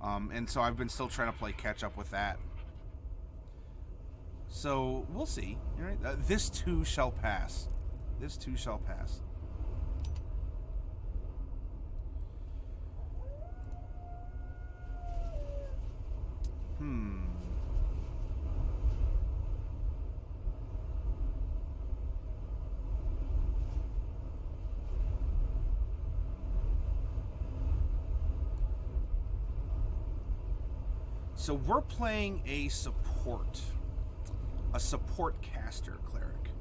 And so I've been still trying to play catch up with that. So we'll see. All right? This too shall pass. This too shall pass. So we're playing a support caster cleric.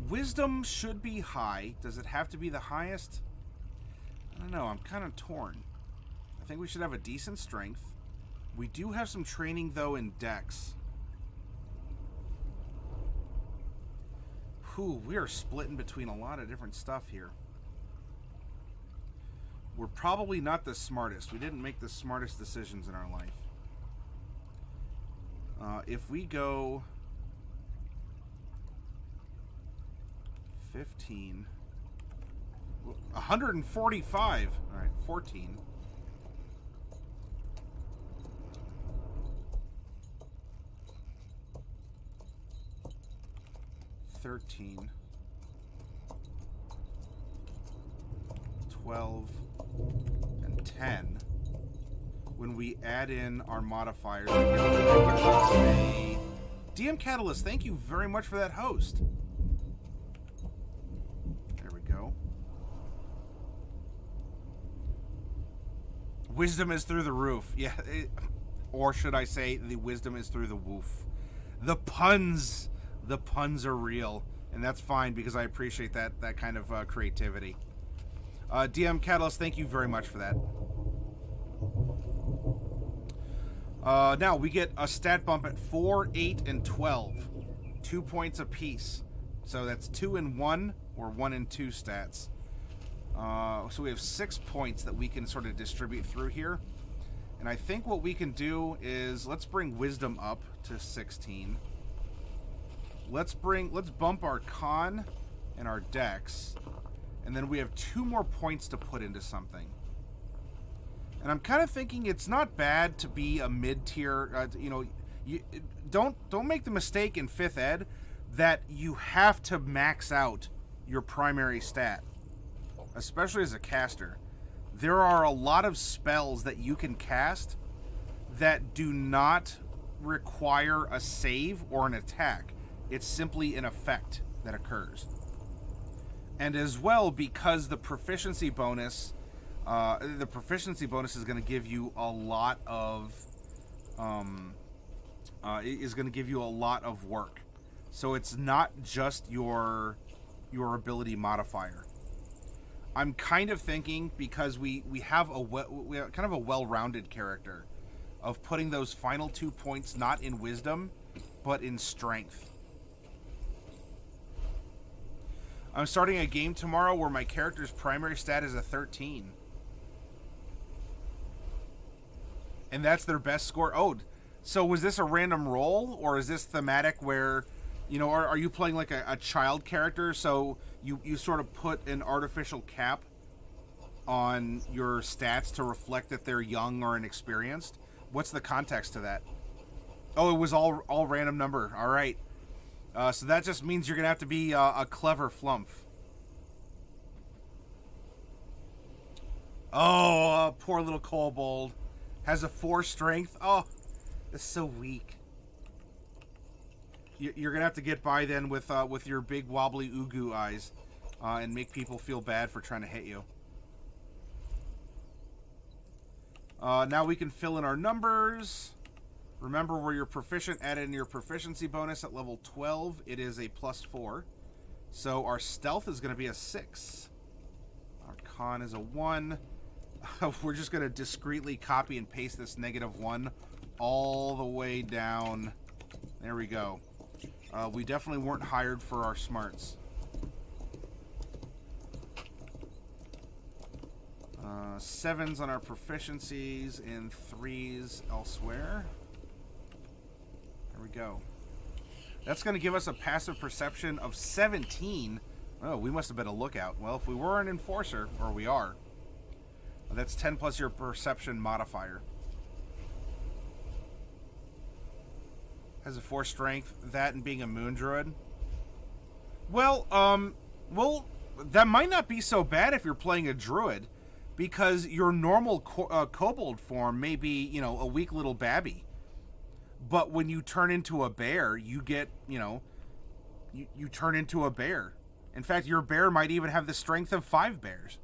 Wisdom should be high. Does it have to be the highest? I don't know. I'm kind of torn. I think we should have a decent strength. We do have some training, though, in Dex. Whew, we are splitting between a lot of different stuff here. We're probably not the smartest. We didn't make the smartest decisions in our life. If we go 15, 145. All right, 14. 13, 12, and 10. When we add in our modifiers, DM Catalyst, thank you very much for that host. There we go. Wisdom is through the roof. Yeah, or should I say the wisdom is through the woof. The puns are real, and that's fine because I appreciate that kind of creativity. DM Catalyst, thank you very much for that. Now we get a stat bump at 4, 8, and 12. 2 points apiece. So that's 2 and 1 or 1 and 2 stats. So we have 6 points that we can sort of distribute through here. And I think what we can do is let's bring Wisdom up to 16. Let's bump our Con and our Dex. And then we have 2 more points to put into something. And I'm kind of thinking it's not bad to be a mid-tier, you don't make the mistake in 5th ed that you have to max out your primary stat, especially as a caster. There are a lot of spells that you can cast that do not require a save or an attack. It's simply an effect that occurs. And as well, because the proficiency bonus is going to give you a lot of work. So it's not just your ability modifier. I'm kind of thinking, because we have kind of a well-rounded character, of putting those final 2 points not in wisdom but in strength. I'm starting a game tomorrow where my character's primary stat is a 13. And that's their best score. Oh, so was this a random roll, or is this thematic where, are you playing like a child character, so you sort of put an artificial cap on your stats to reflect that they're young or inexperienced? What's the context to that? Oh, it was all random number. All right. So that just means you're going to have to be a clever flump. Oh, poor little kobold. Has a 4 strength. Oh, that's so weak. You're going to have to get by then with your big wobbly ugu eyes and make people feel bad for trying to hit you. Now we can fill in our numbers. Remember, where you're proficient, add in your proficiency bonus at level 12. It is a +4. So our stealth is going to be a 6. Our con is a 1. We're just going to discreetly copy and paste this -1 all the way down. There we go. We definitely weren't hired for our smarts. 7s on our proficiencies and 3s elsewhere. There we go. That's going to give us a passive perception of 17. Oh, we must have been a lookout. Well, if we were an enforcer, or we are, that's 10 plus your perception modifier. Has a 4 strength. That and being a moon druid. Well, that might not be so bad if you're playing a druid, because your normal kobold form may be, a weak little babby. But when you turn into a bear, you get, you turn into a bear. In fact, your bear might even have the strength of 5 bears.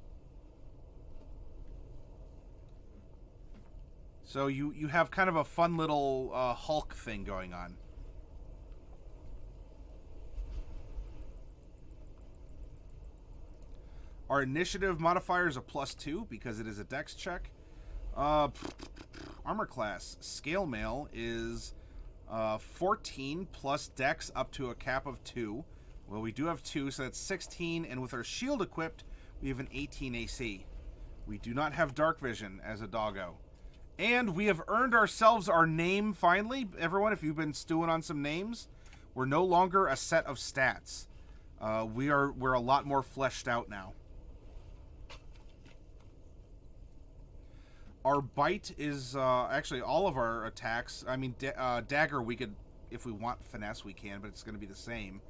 So you have kind of a fun little Hulk thing going on. Our initiative modifier is a +2 because it is a dex check. Armor class. Scale mail is 14 plus dex up to a cap of 2. Well, we do have 2, so that's 16. And with our shield equipped, we have an 18 AC. We do not have dark vision as a doggo. And we have earned ourselves our name finally. Everyone, if you've been stewing on some names, we're no longer a set of stats. We're a lot more fleshed out now. Our bite is actually all of our attacks. I mean, dagger, we could, if we want finesse, we can, but it's going to be the same.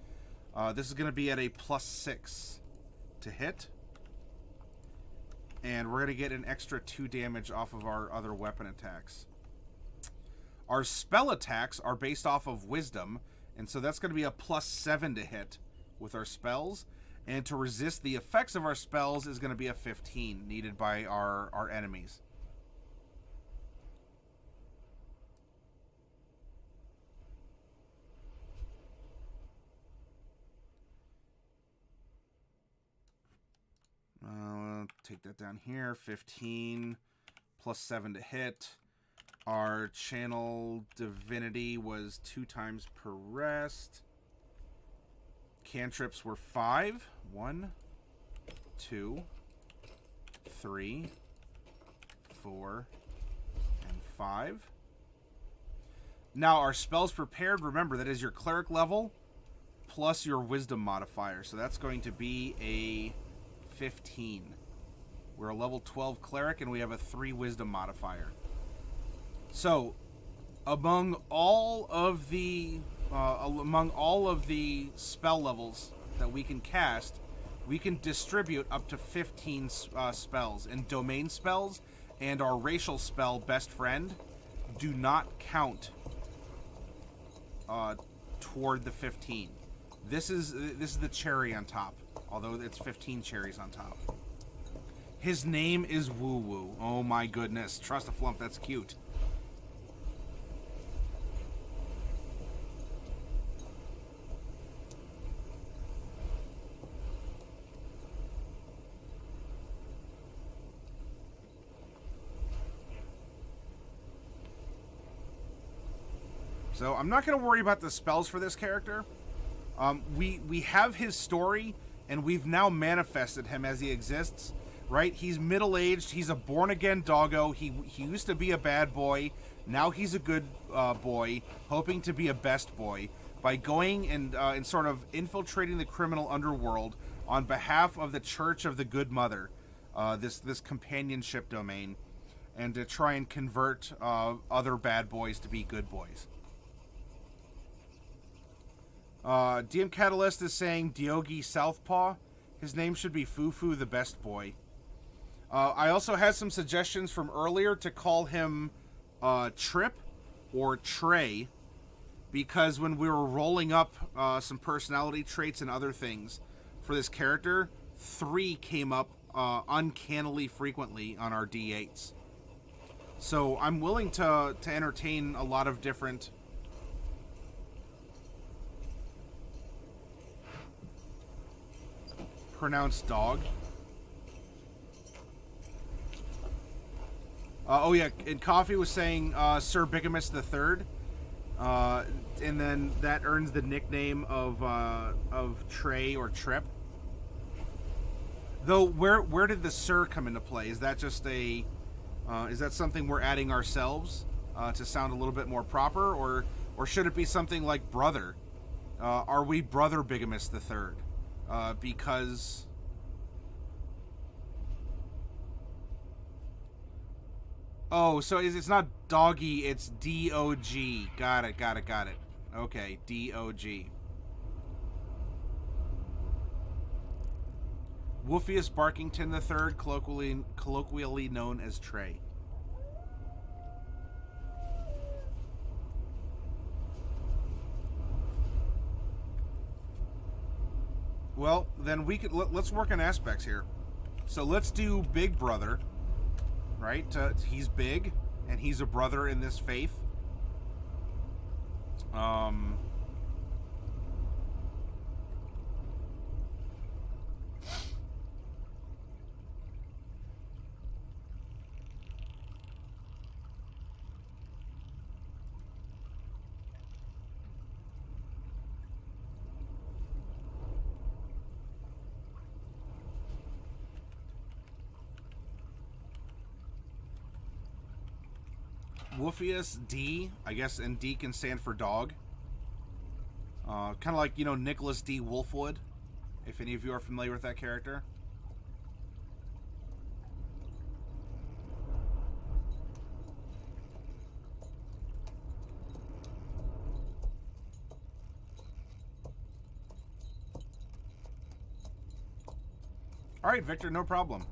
This is going to be at a +6 to hit. And we're going to get an extra 2 damage off of our other weapon attacks. Our spell attacks are based off of wisdom, and so that's going to be a +7 to hit with our spells. And to resist the effects of our spells is going to be a 15 needed by our enemies. Take that down here. 15 +7 to hit. Our channel divinity was 2 times per rest. Cantrips were 5. 1, 2, 3, 4, and 5. Now our spells prepared, remember that is your cleric level plus your wisdom modifier. So that's going to be a 15. We're a level 12 cleric and we have a 3 wisdom modifier. So among all of the spell levels that we can cast, we can distribute up to 15 spells. And domain spells and our racial spell, Best Friend, do not count toward the 15. This is the cherry on top, although it's 15 cherries on top. His name is Woo Woo. Oh my goodness. Trust a flump, that's cute. So I'm not going to worry about the spells for this character. We have his story, and we've now manifested him as he exists. Right? He's middle-aged. He's a born-again doggo. He used to be a bad boy. Now he's a good boy, hoping to be a best boy by going and sort of infiltrating the criminal underworld on behalf of the Church of the Good Mother, this companionship domain, and to try and convert other bad boys to be good boys. DM Catalyst is saying Diogi Southpaw. His name should be Fufu the Best Boy. I also had some suggestions from earlier to call him Trip or Trey, because when we were rolling up some personality traits and other things for this character, 3 came up uncannily frequently on our D8s. So I'm willing to entertain a lot of different pronounced dog. Oh yeah, and Coffee was saying Sir Bigamist the Third, and then that earns the nickname of Trey or Trip. Though, where did the Sir come into play? Is that just a is that something we're adding ourselves to sound a little bit more proper, or should it be something like brother? Are we Brother Bigamist the Third? Because. Oh, so it's not doggy, it's D-O-G. Got it. Okay, D-O-G. Woofius Barkington III, colloquially known as Trey. Well, then we could let's work on aspects here. So let's do Big Brother. Right? He's big, and he's a brother in this faith. Woofius D, I guess, and D can stand for dog. Kind of like, you know, Nicholas D. Wolfwood, if any of you are familiar with that character. Alright, Victor, no problem.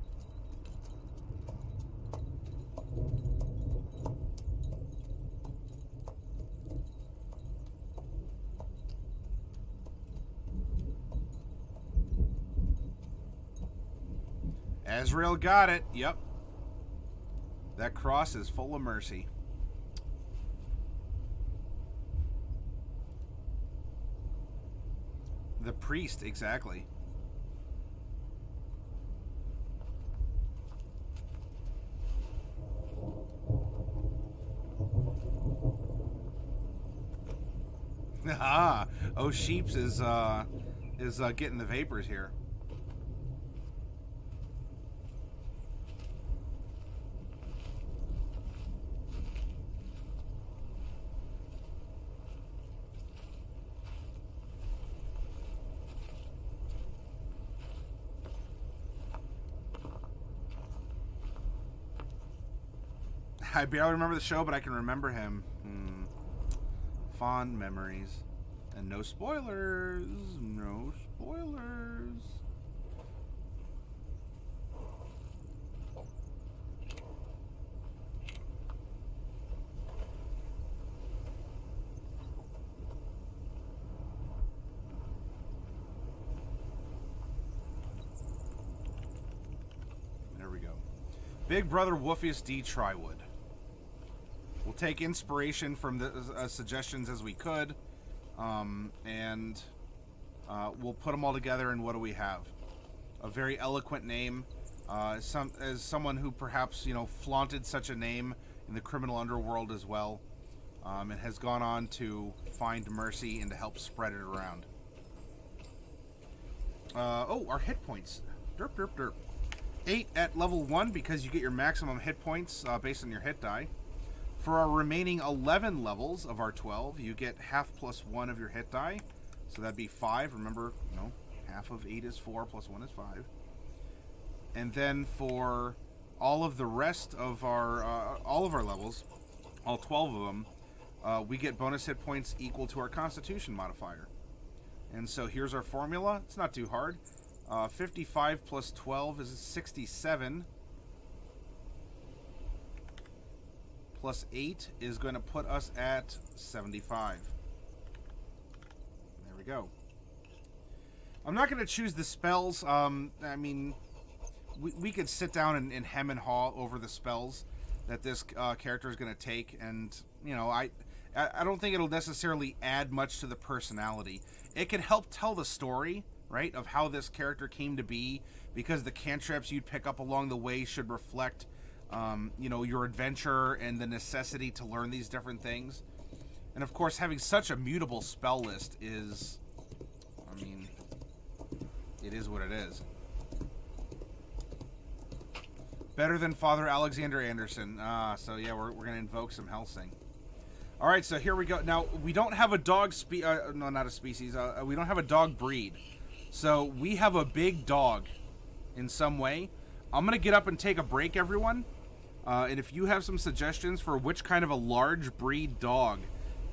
Azrael got it. Yep. That cross is full of mercy. The priest, exactly. Ah, oh, Sheeps is getting the vapors here. I barely remember the show, but I can remember him. Fond memories. And no spoilers. No spoilers. There we go. Big Brother Woofius D. Triwood. We'll take inspiration from the suggestions as we could, and we'll put them all together. And what do we have? A very eloquent name. As someone who perhaps, you know, flaunted such a name in the criminal underworld as well, and has gone on to find mercy and to help spread it around. Oh, our hit points. Derp, derp, derp. 8 at level 1 because you get your maximum hit points based on your hit die. For our remaining 11 levels of our 12, you get half plus 1 of your hit die. So that'd be 5. Remember, you know, half of 8 is 4, plus 1 is 5. And then for all of the rest of our levels, all 12 of them, we get bonus hit points equal to our Constitution modifier. And so here's our formula. It's not too hard. 55 plus 12 is 67. Plus 8 is going to put us at 75. There we go. I'm not going to choose the spells. I mean, we could sit down and hem and haw over the spells that this character is going to take. And, you know, I don't think it'll necessarily add much to the personality. It could help tell the story, right, of how this character came to be, because the cantrips you'd pick up along the way should reflect you know, your adventure and the necessity to learn these different things. And of course, having such a mutable spell list is, I mean, it is what it is. Better than Father Alexander Anderson. So yeah, we're going to invoke some Helsing. Alright, so here we go. Now, we don't have a dog no, not a species. We don't have a dog breed. So we have a big dog in some way. I'm going to get up and take a break, everyone. And if you have some suggestions for which kind of a large breed dog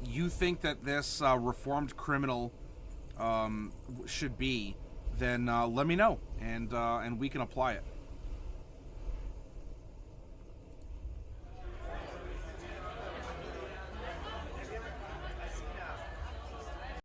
you think that this reformed criminal should be, then let me know, and we can apply it.